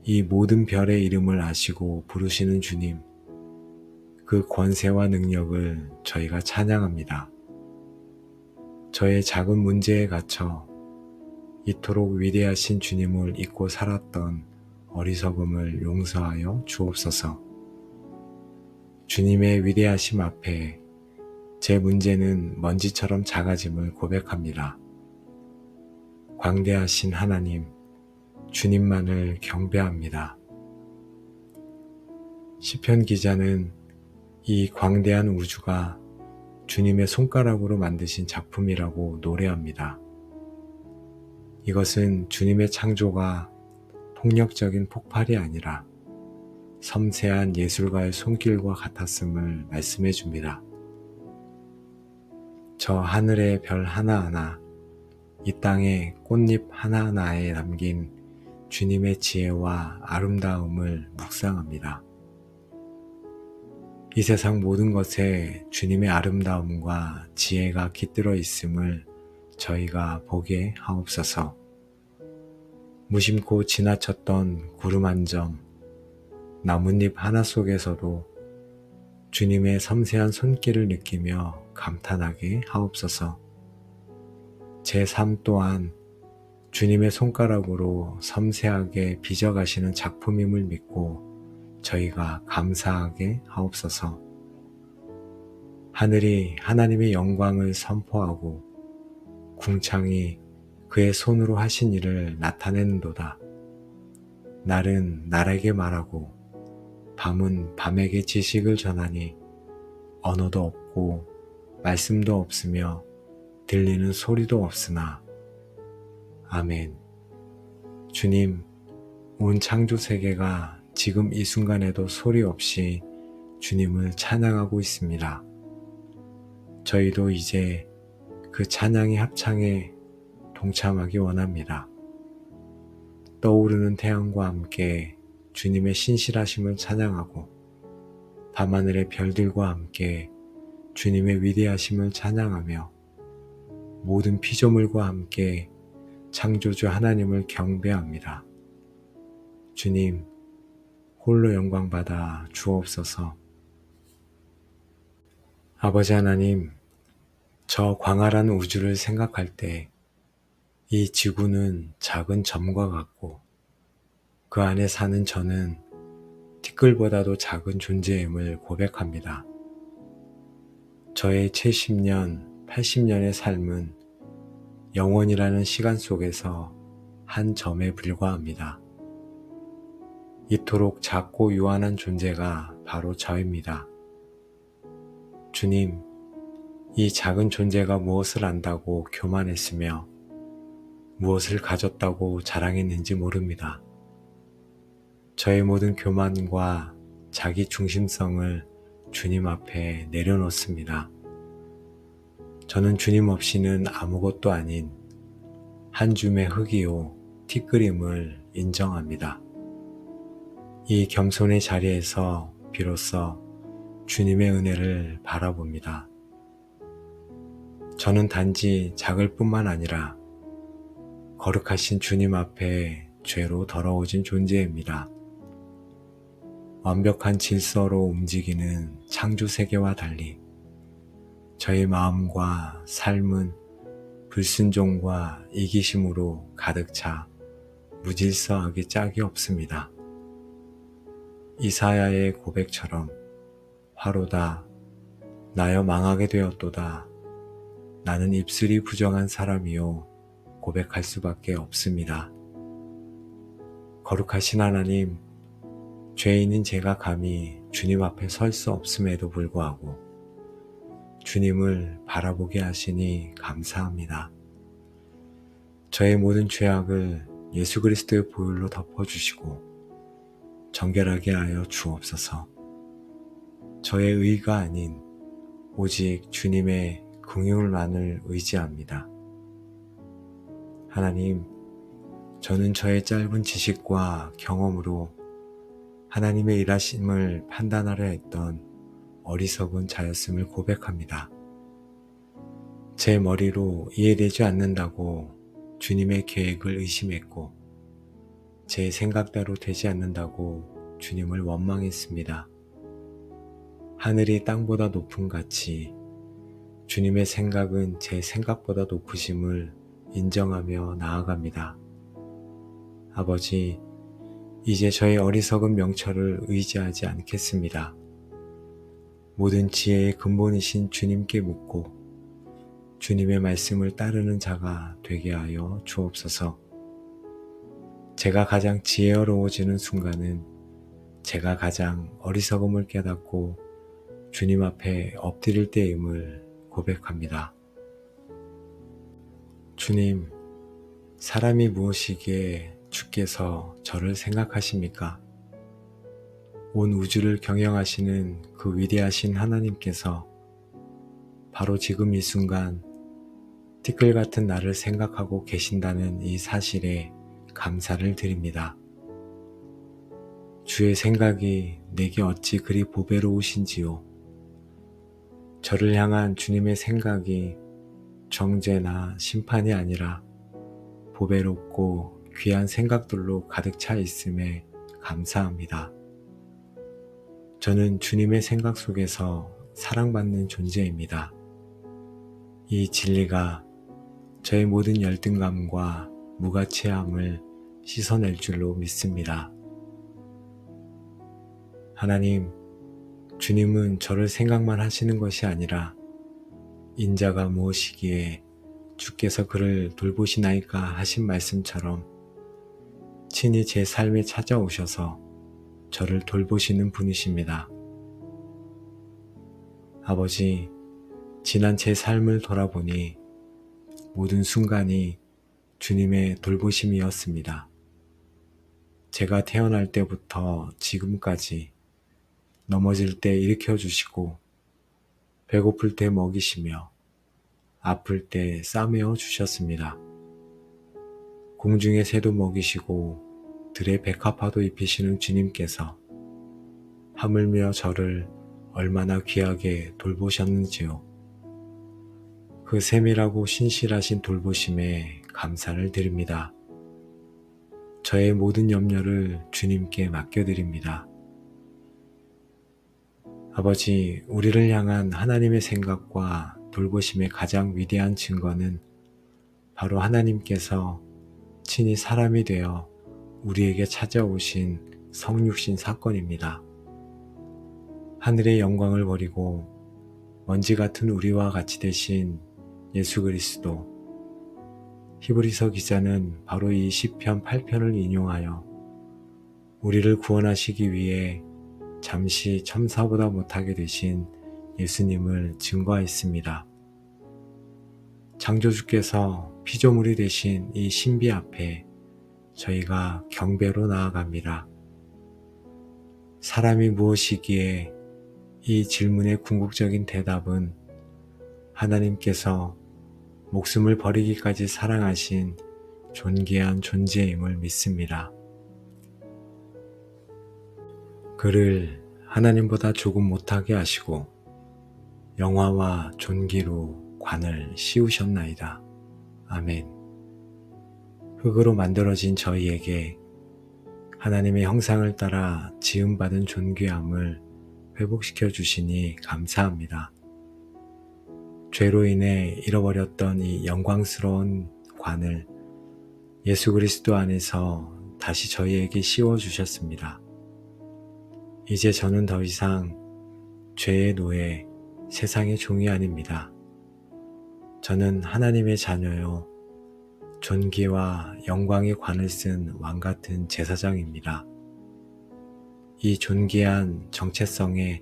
이 모든 별의 이름을 아시고 부르시는 주님, 그 권세와 능력을 저희가 찬양합니다. 저의 작은 문제에 갇혀 이토록 위대하신 주님을 잊고 살았던 어리석음을 용서하여 주옵소서. 주님의 위대하심 앞에 제 문제는 먼지처럼 작아짐을 고백합니다. 광대하신 하나님, 주님만을 경배합니다. 시편 기자는 이 광대한 우주가 주님의 손가락으로 만드신 작품이라고 노래합니다. 이것은 주님의 창조가 폭력적인 폭발이 아니라 섬세한 예술가의 손길과 같았음을 말씀해 줍니다. 저 하늘의 별 하나하나, 이 땅의 꽃잎 하나하나에 담긴 주님의 지혜와 아름다움을 묵상합니다. 이 세상 모든 것에 주님의 아름다움과 지혜가 깃들어 있음을 저희가 보게 하옵소서. 무심코 지나쳤던 구름 한 점, 나뭇잎 하나 속에서도 주님의 섬세한 손길을 느끼며 감탄하게 하옵소서. 제 삶 또한 주님의 손가락으로 섬세하게 빚어가시는 작품임을 믿고 저희가 감사하게 하옵소서. 하늘이 하나님의 영광을 선포하고 궁창이 그의 손으로 하신 일을 나타내는도다. 날은 날에게 말하고 밤은 밤에게 지식을 전하니 언어도 없고 말씀도 없으며 들리는 소리도 없으나. 아멘. 주님, 온 창조 세계가 지금 이 순간에도 소리 없이 주님을 찬양하고 있습니다. 저희도 이제 그 찬양의 합창에 동참하기 원합니다. 떠오르는 태양과 함께 주님의 신실하심을 찬양하고 밤하늘의 별들과 함께 주님의 위대하심을 찬양하며 모든 피조물과 함께 창조주 하나님을 경배합니다. 주님, 홀로 영광받아 주옵소서. 아버지 하나님, 저 광활한 우주를 생각할 때 이 지구는 작은 점과 같고 그 안에 사는 저는 티끌보다도 작은 존재임을 고백합니다. 저의 70년, 80년의 삶은 영원이라는 시간 속에서 한 점에 불과합니다. 이토록 작고 유한한 존재가 바로 저입니다. 주님, 이 작은 존재가 무엇을 안다고 교만했으며 무엇을 가졌다고 자랑했는지 모릅니다. 저의 모든 교만과 자기 중심성을 주님 앞에 내려놓습니다. 저는 주님 없이는 아무것도 아닌 한 줌의 흙이요 티끌임을 인정합니다. 이 겸손의 자리에서 비로소 주님의 은혜를 바라봅니다. 저는 단지 작을 뿐만 아니라 거룩하신 주님 앞에 죄로 더러워진 존재입니다. 완벽한 질서로 움직이는 창조 세계와 달리 저의 마음과 삶은 불순종과 이기심으로 가득 차 무질서하기 짝이 없습니다. 이사야의 고백처럼 화로다 나여 망하게 되었도다 나는 입술이 부정한 사람이요 고백할 수밖에 없습니다. 거룩하신 하나님, 죄인인 제가 감히 주님 앞에 설 수 없음에도 불구하고 주님을 바라보게 하시니 감사합니다. 저의 모든 죄악을 예수 그리스도의 보혈로 덮어주시고 정결하게 하여 주옵소서. 저의 의가 아닌 오직 주님의 긍휼만을 의지합니다. 하나님, 저는 저의 짧은 지식과 경험으로 하나님의 일하심을 판단하려 했던 어리석은 자였음을 고백합니다. 제 머리로 이해되지 않는다고 주님의 계획을 의심했고 제 생각대로 되지 않는다고 주님을 원망했습니다. 하늘이 땅보다 높음 같이 주님의 생각은 제 생각보다 높으심을 인정하며 나아갑니다. 아버지, 이제 저의 어리석은 명철을 의지하지 않겠습니다. 모든 지혜의 근본이신 주님께 묻고 주님의 말씀을 따르는 자가 되게 하여 주옵소서. 제가 가장 지혜로워지는 순간은 제가 가장 어리석음을 깨닫고 주님 앞에 엎드릴 때임을 고백합니다. 주님, 사람이 무엇이기에 주께서 저를 생각하십니까? 온 우주를 경영하시는 그 위대하신 하나님께서 바로 지금 이 순간 티끌 같은 나를 생각하고 계신다는 이 사실에 감사를 드립니다. 주의 생각이 내게 어찌 그리 보배로우신지요. 저를 향한 주님의 생각이 정죄나 심판이 아니라 보배롭고 귀한 생각들로 가득 차 있음에 감사합니다. 저는 주님의 생각 속에서 사랑받는 존재입니다. 이 진리가 저의 모든 열등감과 무가치함을 씻어낼 줄로 믿습니다. 하나님, 주님은 저를 생각만 하시는 것이 아니라 인자가 무엇이기에 주께서 그를 돌보시나이까 하신 말씀처럼 친히 제 삶에 찾아오셔서 저를 돌보시는 분이십니다. 아버지, 지난 제 삶을 돌아보니 모든 순간이 주님의 돌보심이었습니다. 제가 태어날 때부터 지금까지 넘어질 때 일으켜 주시고 배고플 때 먹이시며 아플 때 싸매어 주셨습니다. 공중의 새도 먹이시고 들의 백합화도 입히시는 주님께서 하물며 저를 얼마나 귀하게 돌보셨는지요. 그 세밀하고 신실하신 돌보심에 감사를 드립니다. 저의 모든 염려를 주님께 맡겨드립니다. 아버지, 우리를 향한 하나님의 생각과 돌보심의 가장 위대한 증거는 바로 하나님께서 친히 사람이 되어 우리에게 찾아오신 성육신 사건입니다. 하늘의 영광을 버리고 먼지 같은 우리와 같이 되신 예수 그리스도. 히브리서 기자는 바로 이 시편 8편을 인용하여 우리를 구원하시기 위해 잠시 첨사보다 못하게 되신 예수님을 증거했습니다. 창조주께서 피조물이 되신 이 신비 앞에 저희가 경배로 나아갑니다. 사람이 무엇이기에 이 질문의 궁극적인 대답은 하나님께서 목숨을 버리기까지 사랑하신 존귀한 존재임을 믿습니다. 그를 하나님보다 조금 못하게 하시고 영화와 존귀로 관을 씌우셨나이다. 아멘. 흙으로 만들어진 저희에게 하나님의 형상을 따라 지음받은 존귀함을 회복시켜 주시니 감사합니다. 죄로 인해 잃어버렸던 이 영광스러운 관을 예수 그리스도 안에서 다시 저희에게 씌워주셨습니다. 이제 저는 더 이상 죄의 노예, 세상의 종이 아닙니다. 저는 하나님의 자녀요, 존귀와 영광의 관을 쓴 왕같은 제사장입니다. 이 존귀한 정체성에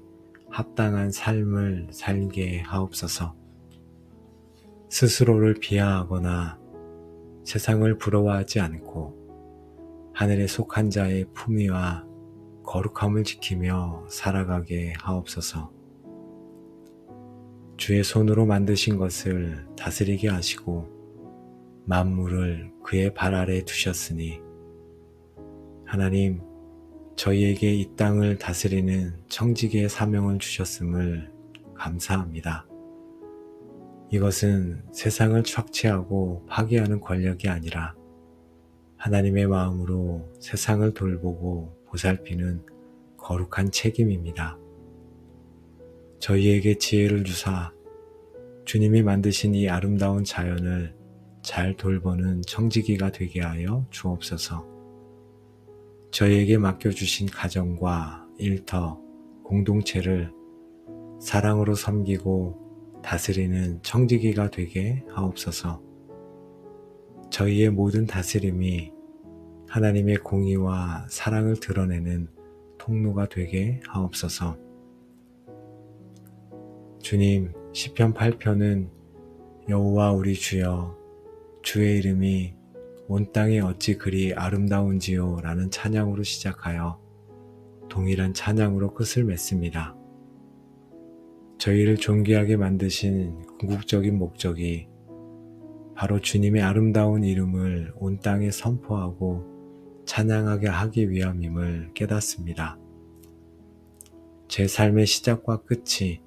합당한 삶을 살게 하옵소서. 스스로를 비하하거나 세상을 부러워하지 않고 하늘에 속한 자의 품위와 거룩함을 지키며 살아가게 하옵소서. 주의 손으로 만드신 것을 다스리게 하시고 만물을 그의 발 아래 두셨으니 하나님, 저희에게 이 땅을 다스리는 청지기의 사명을 주셨음을 감사합니다. 이것은 세상을 착취하고 파괴하는 권력이 아니라 하나님의 마음으로 세상을 돌보고 보살피는 거룩한 책임입니다. 저희에게 지혜를 주사 주님이 만드신 이 아름다운 자연을 잘 돌보는 청지기가 되게 하여 주옵소서. 저희에게 맡겨주신 가정과 일터, 공동체를 사랑으로 섬기고 다스리는 청지기가 되게 하옵소서. 저희의 모든 다스림이 하나님의 공의와 사랑을 드러내는 통로가 되게 하옵소서. 주님, 시편 8편은 여호와 우리 주여, 주의 이름이 온 땅에 어찌 그리 아름다운지요 라는 찬양으로 시작하여 동일한 찬양으로 끝을 맺습니다. 저희를 존귀하게 만드신 궁극적인 목적이 바로 주님의 아름다운 이름을 온 땅에 선포하고 찬양하게 하기 위함임을 깨닫습니다. 제 삶의 시작과 끝이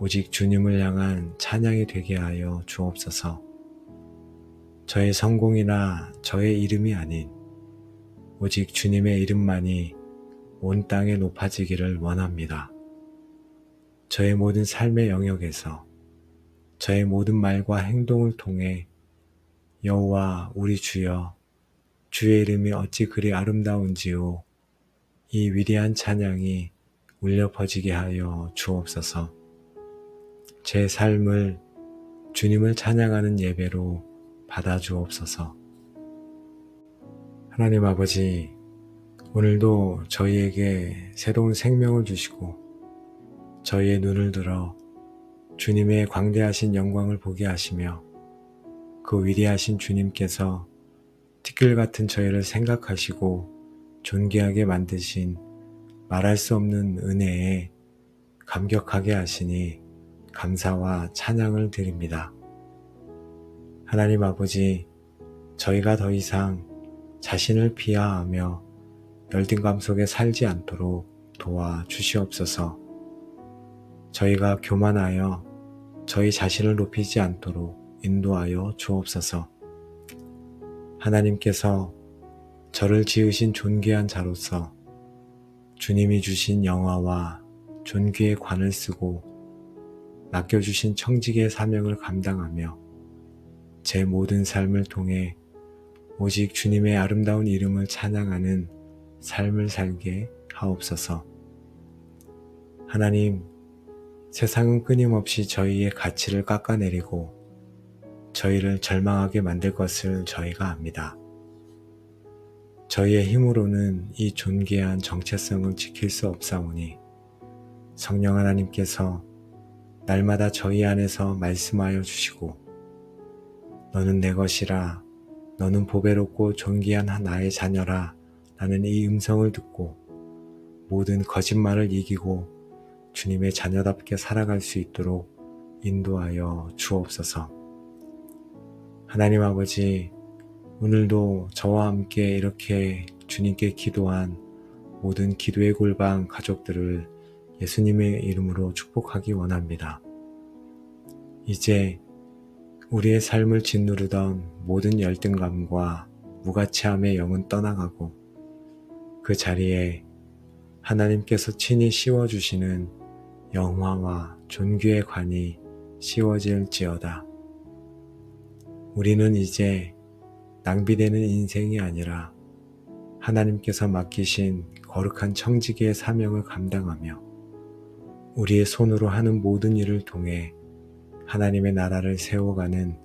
오직 주님을 향한 찬양이 되게 하여 주옵소서. 저의 성공이나 저의 이름이 아닌 오직 주님의 이름만이 온 땅에 높아지기를 원합니다. 저의 모든 삶의 영역에서 저의 모든 말과 행동을 통해 여호와 우리 주여, 주의 이름이 어찌 그리 아름다운지요, 이 위대한 찬양이 울려 퍼지게 하여 주옵소서. 제 삶을 주님을 찬양하는 예배로 받아 주옵소서. 하나님 아버지, 오늘도 저희에게 새로운 생명을 주시고 저희의 눈을 들어 주님의 광대하신 영광을 보게 하시며 그 위대하신 주님께서 티끌 같은 저희를 생각하시고 존귀하게 만드신 말할 수 없는 은혜에 감격하게 하시니 감사와 찬양을 드립니다. 하나님 아버지, 저희가 더 이상 자신을 비하하며 열등감 속에 살지 않도록 도와주시옵소서. 저희가 교만하여 저희 자신을 높이지 않도록 인도하여 주옵소서. 하나님께서 저를 지으신 존귀한 자로서 주님이 주신 영화와 존귀의 관을 쓰고 맡겨주신 청지기의 사명을 감당하며 제 모든 삶을 통해 오직 주님의 아름다운 이름을 찬양하는 삶을 살게 하옵소서. 하나님, 세상은 끊임없이 저희의 가치를 깎아내리고 저희를 절망하게 만들 것을 저희가 압니다. 저희의 힘으로는 이 존귀한 정체성을 지킬 수 없사오니 성령 하나님께서 날마다 저희 안에서 말씀하여 주시고 너는 내 것이라 너는 보배롭고 존귀한 나의 자녀라 라는 이 음성을 듣고 모든 거짓말을 이기고 주님의 자녀답게 살아갈 수 있도록 인도하여 주옵소서. 하나님 아버지, 오늘도 저와 함께 이렇게 주님께 기도한 모든 기도의 골방 가족들을 예수님의 이름으로 축복하기 원합니다. 이제 우리의 삶을 짓누르던 모든 열등감과 무가치함의 영은 떠나가고 그 자리에 하나님께서 친히 씌워주시는 영화와 존귀의 관이 씌워질지어다. 우리는 이제 낭비되는 인생이 아니라 하나님께서 맡기신 거룩한 청지기의 사명을 감당하며 우리의 손으로 하는 모든 일을 통해 하나님의 나라를 세워가는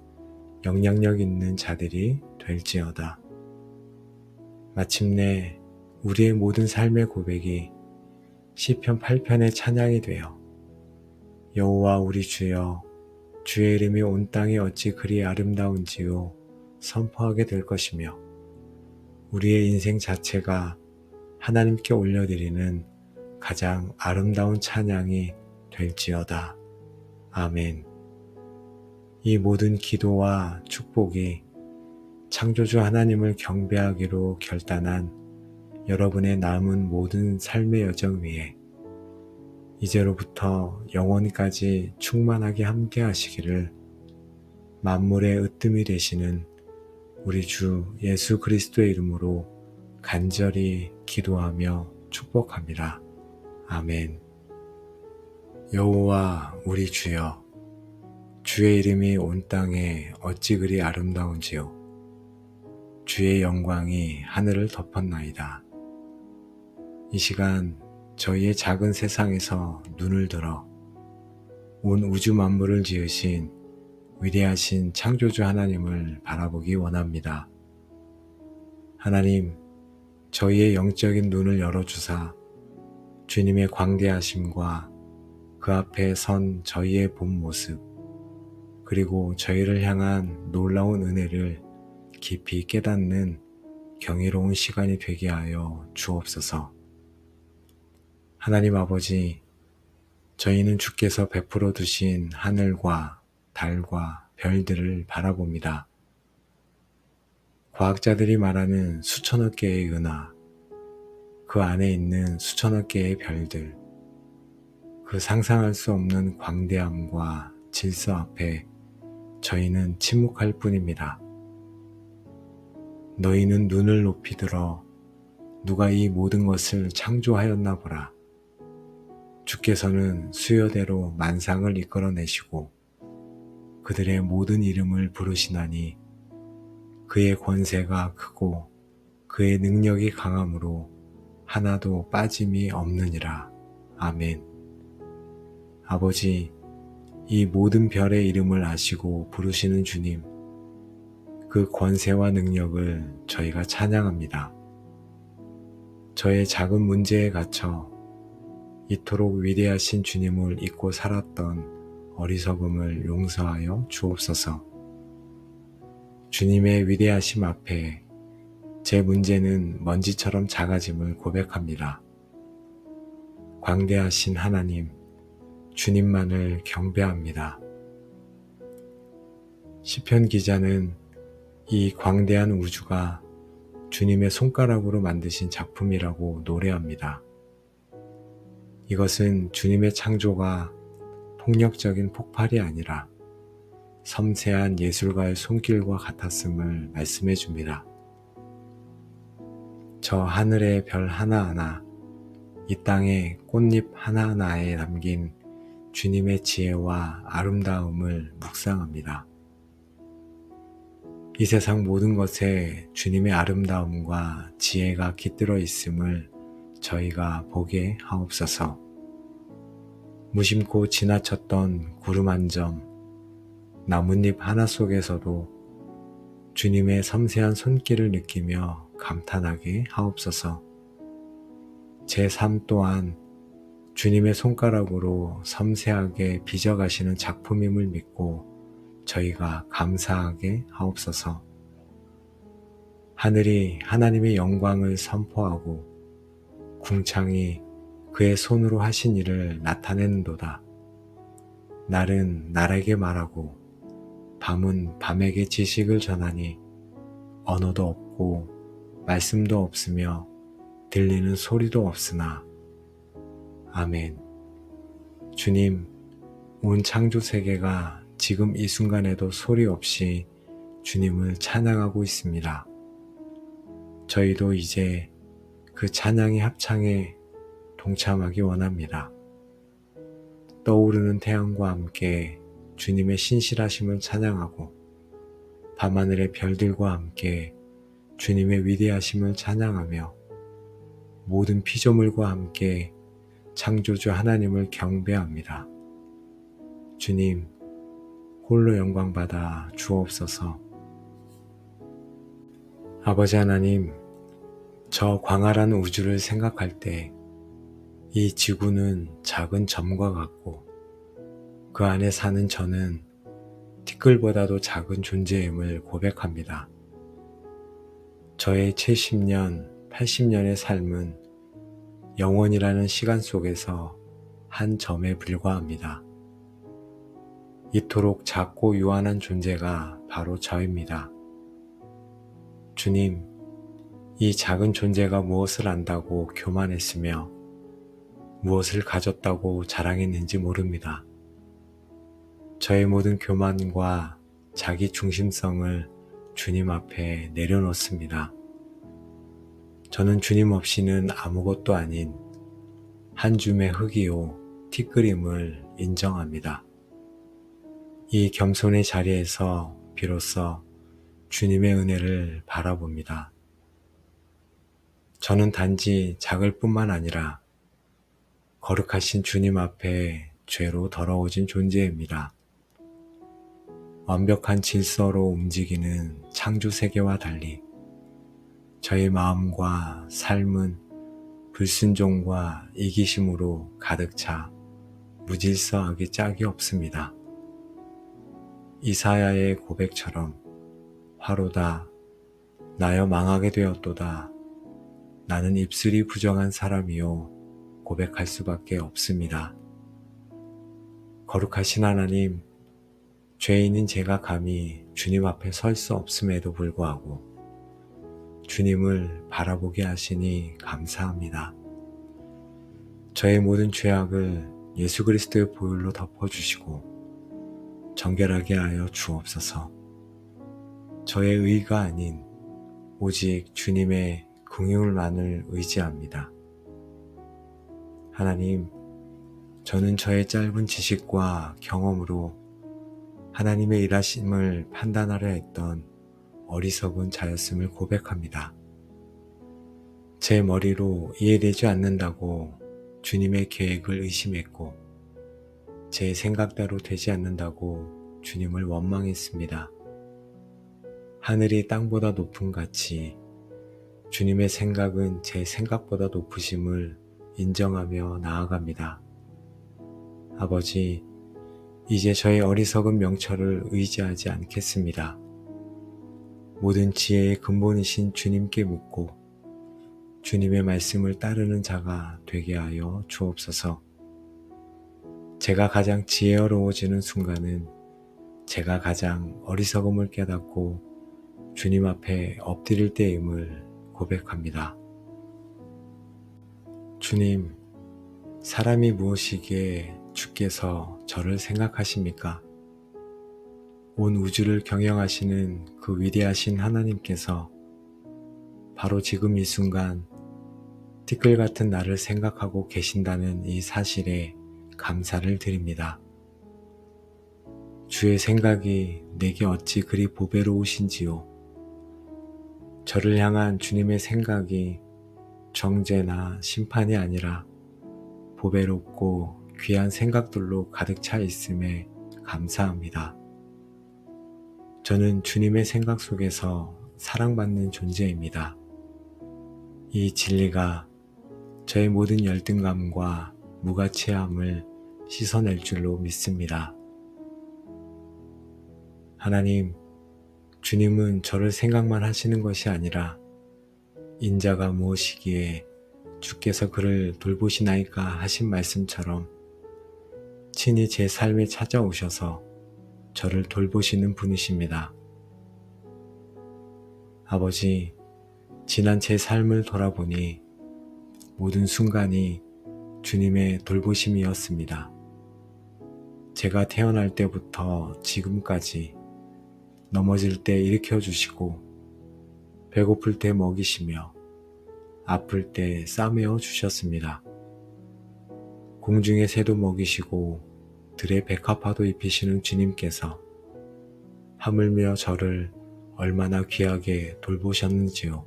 영향력 있는 자들이 될지어다. 마침내 우리의 모든 삶의 고백이 시편 8편의 찬양이 되어 여호와 우리 주여 주의 이름이 온 땅에 어찌 그리 아름다운지요 선포하게 될 것이며 우리의 인생 자체가 하나님께 올려드리는 가장 아름다운 찬양이 될지어다. 아멘. 이 모든 기도와 축복이 창조주 하나님을 경배하기로 결단한 여러분의 남은 모든 삶의 여정 위에 이제로부터 영원히까지 충만하게 함께 하시기를 만물의 으뜸이 되시는 우리 주 예수 그리스도의 이름으로 간절히 기도하며 축복합니다. 아멘. 여호와 우리 주여, 주의 이름이 온 땅에 어찌 그리 아름다운지요. 주의 영광이 하늘을 덮었나이다. 이 시간 저희의 작은 세상에서 눈을 들어 온 우주 만물을 지으신 위대하신 창조주 하나님을 바라보기 원합니다. 하나님, 저희의 영적인 눈을 열어주사 주님의 광대하심과 그 앞에 선 저희의 본 모습, 그리고 저희를 향한 놀라운 은혜를 깊이 깨닫는 경이로운 시간이 되게 하여 주옵소서. 하나님 아버지, 저희는 주께서 베풀어 두신 하늘과 달과 별들을 바라봅니다. 과학자들이 말하는 수천억 개의 은하, 그 안에 있는 수천억 개의 별들, 그 상상할 수 없는 광대함과 질서 앞에 저희는 침묵할 뿐입니다. 너희는 눈을 높이 들어 누가 이 모든 것을 창조하였나 보라. 주께서는 수요대로 만상을 이끌어내시고 그들의 모든 이름을 부르시나니 그의 권세가 크고 그의 능력이 강함으로 하나도 빠짐이 없느니라. 아멘. 아버지, 이 모든 별의 이름을 아시고 부르시는 주님, 그 권세와 능력을 저희가 찬양합니다. 저의 작은 문제에 갇혀 이토록 위대하신 주님을 잊고 살았던 어리석음을 용서하여 주옵소서. 주님의 위대하심 앞에 제 문제는 먼지처럼 작아짐을 고백합니다. 광대하신 하나님, 주님만을 경배합니다. 시편 기자는 이 광대한 우주가 주님의 손가락으로 만드신 작품이라고 노래합니다. 이것은 주님의 창조가 폭력적인 폭발이 아니라 섬세한 예술가의 손길과 같았음을 말씀해 줍니다. 저 하늘의 별 하나하나, 이 땅의 꽃잎 하나하나에 담긴 주님의 지혜와 아름다움을 묵상합니다. 이 세상 모든 것에 주님의 아름다움과 지혜가 깃들어 있음을 저희가 보게 하옵소서. 무심코 지나쳤던 구름 한 점, 나뭇잎 하나 속에서도 주님의 섬세한 손길을 느끼며 감탄하게 하옵소서. 제 삶 또한 주님의 손가락으로 섬세하게 빚어가시는 작품임을 믿고 저희가 감사하게 하옵소서. 하늘이 하나님의 영광을 선포하고 궁창이 그의 손으로 하신 일을 나타내는도다. 날은 날에게 말하고 밤은 밤에게 지식을 전하니 언어도 없고 말씀도 없으며 들리는 소리도 없으나 아멘. 주님, 온 창조 세계가 지금 이 순간에도 소리 없이 주님을 찬양하고 있습니다. 저희도 이제 그 찬양의 합창에 동참하기 원합니다. 떠오르는 태양과 함께 주님의 신실하심을 찬양하고 밤하늘의 별들과 함께 주님의 위대하심을 찬양하며 모든 피조물과 함께 창조주 하나님을 경배합니다. 주님, 홀로 영광받아 주옵소서. 아버지 하나님, 저 광활한 우주를 생각할 때 이 지구는 작은 점과 같고 그 안에 사는 저는 티끌보다도 작은 존재임을 고백합니다. 저의 70년, 80년의 삶은 영원이라는 시간 속에서 한 점에 불과합니다. 이토록 작고 유한한 존재가 바로 저입니다. 주님, 이 작은 존재가 무엇을 안다고 교만했으며 무엇을 가졌다고 자랑했는지 모릅니다. 저의 모든 교만과 자기 중심성을 주님 앞에 내려놓습니다. 저는 주님 없이는 아무것도 아닌 한 줌의 흙이요 티끌임을 인정합니다. 이 겸손의 자리에서 비로소 주님의 은혜를 바라봅니다. 저는 단지 작을 뿐만 아니라 거룩하신 주님 앞에 죄로 더러워진 존재입니다. 완벽한 질서로 움직이는 창조 세계와 달리 저의 마음과 삶은 불순종과 이기심으로 가득 차 무질서하기 짝이 없습니다. 이사야의 고백처럼 화로다 나여 망하게 되었도다 나는 입술이 부정한 사람이요 고백할 수밖에 없습니다. 거룩하신 하나님, 죄인인 제가 감히 주님 앞에 설 수 없음에도 불구하고 주님을 바라보게 하시니 감사합니다. 저의 모든 죄악을 예수 그리스도의 보혈로 덮어주시고 정결하게 하여 주옵소서. 저의 의가 아닌 오직 주님의 긍휼만을 의지합니다. 하나님, 저는 저의 짧은 지식과 경험으로 하나님의 일하심을 판단하려 했던 어리석은 자였음을 고백합니다. 제 머리로 이해되지 않는다고 주님의 계획을 의심했고 제 생각대로 되지 않는다고 주님을 원망했습니다. 하늘이 땅보다 높음 같이 주님의 생각은 제 생각보다 높으심을 인정하며 나아갑니다. 아버지, 이제 저의 어리석은 명철을 의지하지 않겠습니다. 모든 지혜의 근본이신 주님께 묻고 주님의 말씀을 따르는 자가 되게 하여 주옵소서. 제가 가장 지혜로워지는 순간은 제가 가장 어리석음을 깨닫고 주님 앞에 엎드릴 때임을 고백합니다. 주님, 사람이 무엇이기에 주께서 저를 생각하십니까? 온 우주를 경영하시는 그 위대하신 하나님께서 바로 지금 이 순간 티끌 같은 나를 생각하고 계신다는 이 사실에 감사를 드립니다. 주의 생각이 내게 어찌 그리 보배로우신지요. 저를 향한 주님의 생각이 정죄나 심판이 아니라 보배롭고 귀한 생각들로 가득 차 있음에 감사합니다. 저는 주님의 생각 속에서 사랑받는 존재입니다. 이 진리가 저의 모든 열등감과 무가치함을 씻어낼 줄로 믿습니다. 하나님, 주님은 저를 생각만 하시는 것이 아니라 인자가 무엇이기에 주께서 그를 돌보시나이까 하신 말씀처럼 친히 제 삶에 찾아오셔서 저를 돌보시는 분이십니다. 아버지, 지난 제 삶을 돌아보니 모든 순간이 주님의 돌보심이었습니다. 제가 태어날 때부터 지금까지 넘어질 때 일으켜 주시고 배고플 때 먹이시며 아플 때 싸매어 주셨습니다. 공중의 새도 먹이시고 들의 백합화도 입히시는 주님께서 하물며 저를 얼마나 귀하게 돌보셨는지요.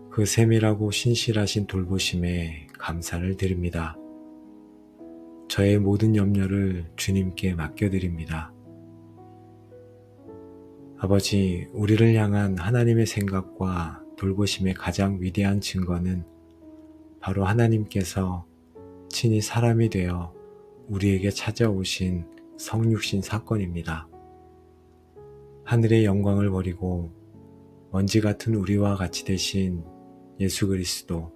그 세밀하고 신실하신 돌보심에 감사를 드립니다. 저의 모든 염려를 주님께 맡겨드립니다. 아버지, 우리를 향한 하나님의 생각과 돌보심의 가장 위대한 증거는 바로 하나님께서 친히 사람이 되어 우리에게 찾아오신 성육신 사건입니다. 하늘의 영광을 버리고 먼지 같은 우리와 같이 되신 예수 그리스도.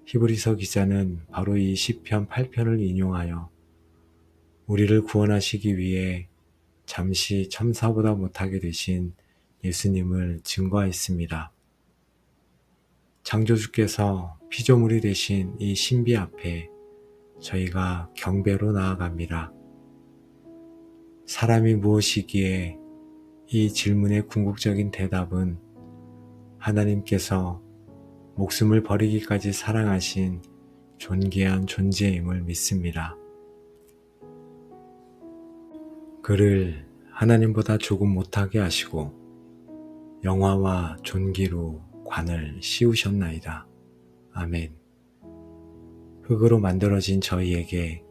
히브리서 기자는 바로 이 시편 8편을 인용하여 우리를 구원하시기 위해 잠시 첨사보다 못하게 되신 예수님을 증거했습니다. 창조주께서 피조물이 되신 이 신비 앞에 저희가 경배로 나아갑니다. 사람이 무엇이기에 이 질문의 궁극적인 대답은 하나님께서 목숨을 버리기까지 사랑하신 존귀한 존재임을 믿습니다. 그를 하나님보다 조금 못하게 하시고 영화와 존귀로 관을 씌우셨나이다. 아멘. 흙으로 만들어진 저희에게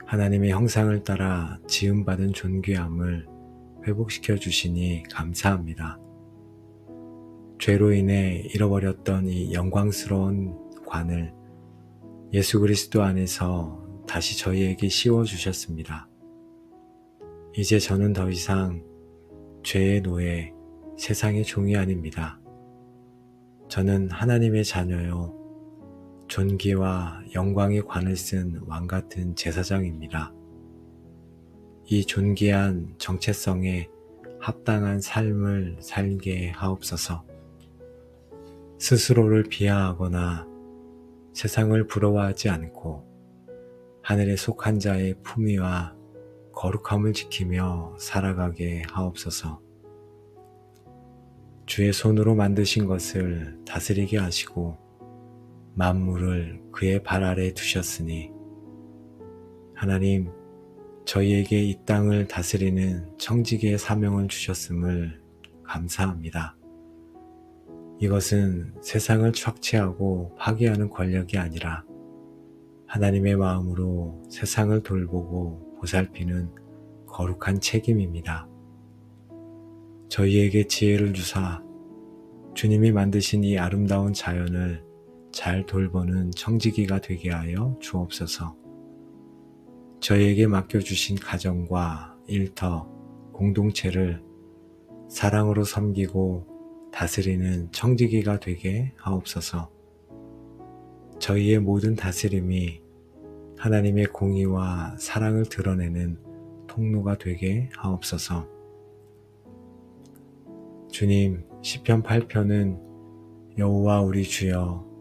하나님의 형상을 따라 지음받은 존귀함을 회복시켜 주시니 감사합니다. 죄로 인해 잃어버렸던 이 영광스러운 관을 예수 그리스도 안에서 다시 저희에게 씌워주셨습니다. 이제 저는 더 이상 죄의 노예, 세상의 종이 아닙니다. 저는 하나님의 자녀요, 존귀와 영광의 관을 쓴 왕같은 제사장입니다. 이 존귀한 정체성에 합당한 삶을 살게 하옵소서. 스스로를 비하하거나 세상을 부러워하지 않고 하늘에 속한 자의 품위와 거룩함을 지키며 살아가게 하옵소서. 주의 손으로 만드신 것을 다스리게 하시고 만물을 그의 발 아래에 두셨으니 하나님, 저희에게 이 땅을 다스리는 청지기의 사명을 주셨음을 감사합니다. 이것은 세상을 착취하고 파괴하는 권력이 아니라 하나님의 마음으로 세상을 돌보고 보살피는 거룩한 책임입니다. 저희에게 지혜를 주사 주님이 만드신 이 아름다운 자연을 잘 돌보는 청지기가 되게 하여 주옵소서. 저희에게 맡겨주신 가정과 일터, 공동체를 사랑으로 섬기고 다스리는 청지기가 되게 하옵소서. 저희의 모든 다스림이 하나님의 공의와 사랑을 드러내는 통로가 되게 하옵소서. 주님, 시편 8편은 여호와 우리 주여,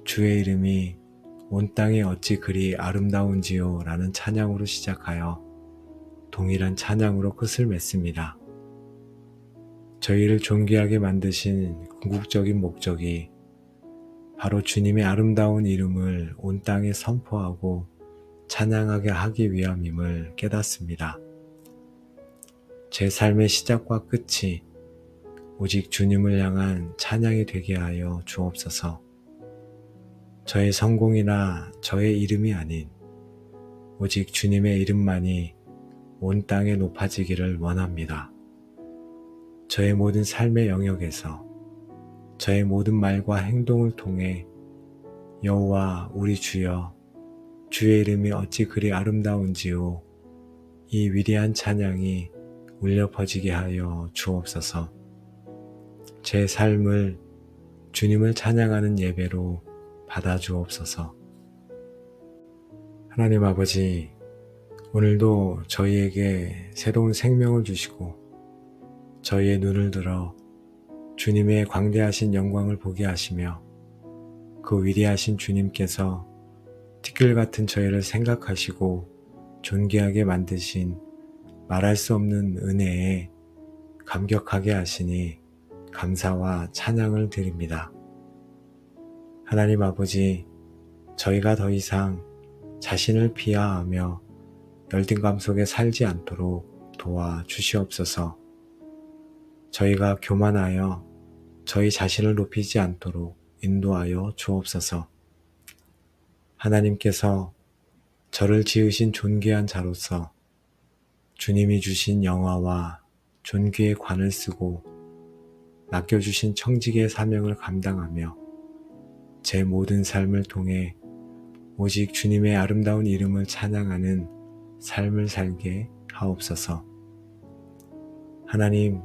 주의 이름이 온 땅에 어찌 그리 아름다운지요 라는 찬양으로 시작하여 동일한 찬양으로 끝을 맺습니다. 저희를 존귀하게 만드신 궁극적인 목적이 바로 주님의 아름다운 이름을 온 땅에 선포하고 찬양하게 하기 위함임을 깨닫습니다. 제 삶의 시작과 끝이 오직 주님을 향한 찬양이 되게 하여 주옵소서. 저의 성공이나 저의 이름이 아닌 오직 주님의 이름만이 온 땅에 높아지기를 원합니다. 저의 모든 삶의 영역에서 저의 모든 말과 행동을 통해 여호와 우리 주여, 주의 이름이 어찌 그리 아름다운지요. 이 위대한 찬양이 울려 퍼지게 하여 주옵소서. 제 삶을 주님을 찬양하는 예배로 받아 주옵소서. 하나님 아버지, 오늘도 저희에게 새로운 생명을 주시고 저희의 눈을 들어 주님의 광대하신 영광을 보게 하시며 그 위대하신 주님께서 티끌 같은 저희를 생각하시고 존귀하게 만드신 말할 수 없는 은혜에 감격하게 하시니 감사와 찬양을 드립니다. 하나님 아버지, 저희가 더 이상 자신을 비하하며 열등감 속에 살지 않도록 도와주시옵소서. 저희가 교만하여 저희 자신을 높이지 않도록 인도하여 주옵소서. 하나님께서 저를 지으신 존귀한 자로서 주님이 주신 영화와 존귀의 관을 쓰고 맡겨주신 청지기의 사명을 감당하며 제 모든 삶을 통해 오직 주님의 아름다운 이름을 찬양하는 삶을 살게 하옵소서. 하나님,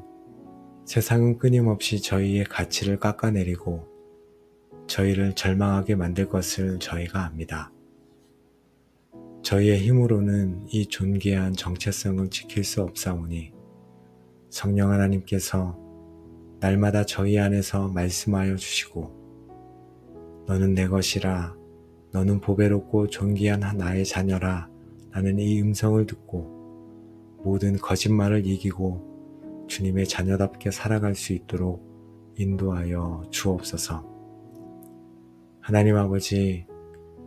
세상은 끊임없이 저희의 가치를 깎아내리고 저희를 절망하게 만들 것을 저희가 압니다. 저희의 힘으로는 이 존귀한 정체성을 지킬 수 없사오니 성령 하나님께서 날마다 저희 안에서 말씀하여 주시고 너는 내 것이라, 너는 보배롭고 존귀한 나의 자녀라 라는 이 음성을 듣고 모든 거짓말을 이기고 주님의 자녀답게 살아갈 수 있도록 인도하여 주옵소서. 하나님 아버지,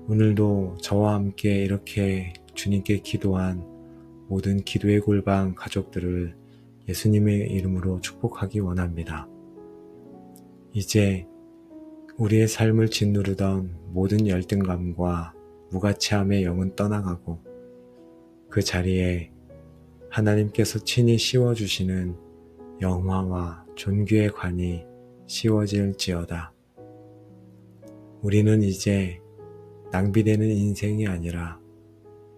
오늘도 저와 함께 이렇게 주님께 기도한 모든 기도의 골방 가족들을 예수님의 이름으로 축복하기 원합니다. 이제 우리의 삶을 짓누르던 모든 열등감과 무가치함의 영은 떠나가고 그 자리에 하나님께서 친히 씌워주시는 영화와 존귀의 관이 씌워질지어다. 우리는 이제 낭비되는 인생이 아니라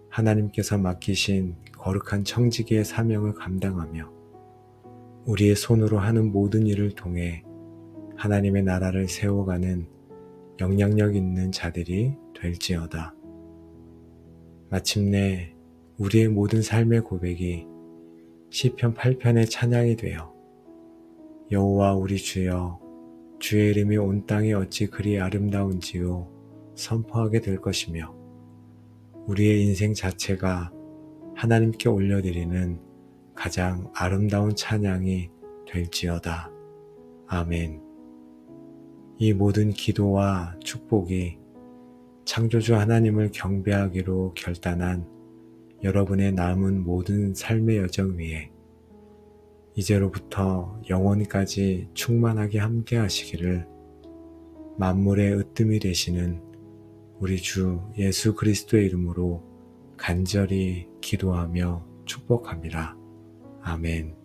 하나님께서 맡기신 거룩한 청지기의 사명을 감당하며 우리의 손으로 하는 모든 일을 통해 하나님의 나라를 세워가는 영향력 있는 자들이 될지어다. 마침내 우리의 모든 삶의 고백이 시편 8편의 찬양이 되어 여호와 우리 주여, 주의 이름이 온 땅에 어찌 그리 아름다운지요 선포하게 될 것이며 우리의 인생 자체가 하나님께 올려드리는 가장 아름다운 찬양이 될지어다. 아멘. 이 모든 기도와 축복이 창조주 하나님을 경배하기로 결단한 여러분의 남은 모든 삶의 여정 위에 이제로부터 영원까지 충만하게 함께 하시기를 만물의 으뜸이 되시는 우리 주 예수 그리스도의 이름으로 간절히 기도하며 축복합니다. 아멘.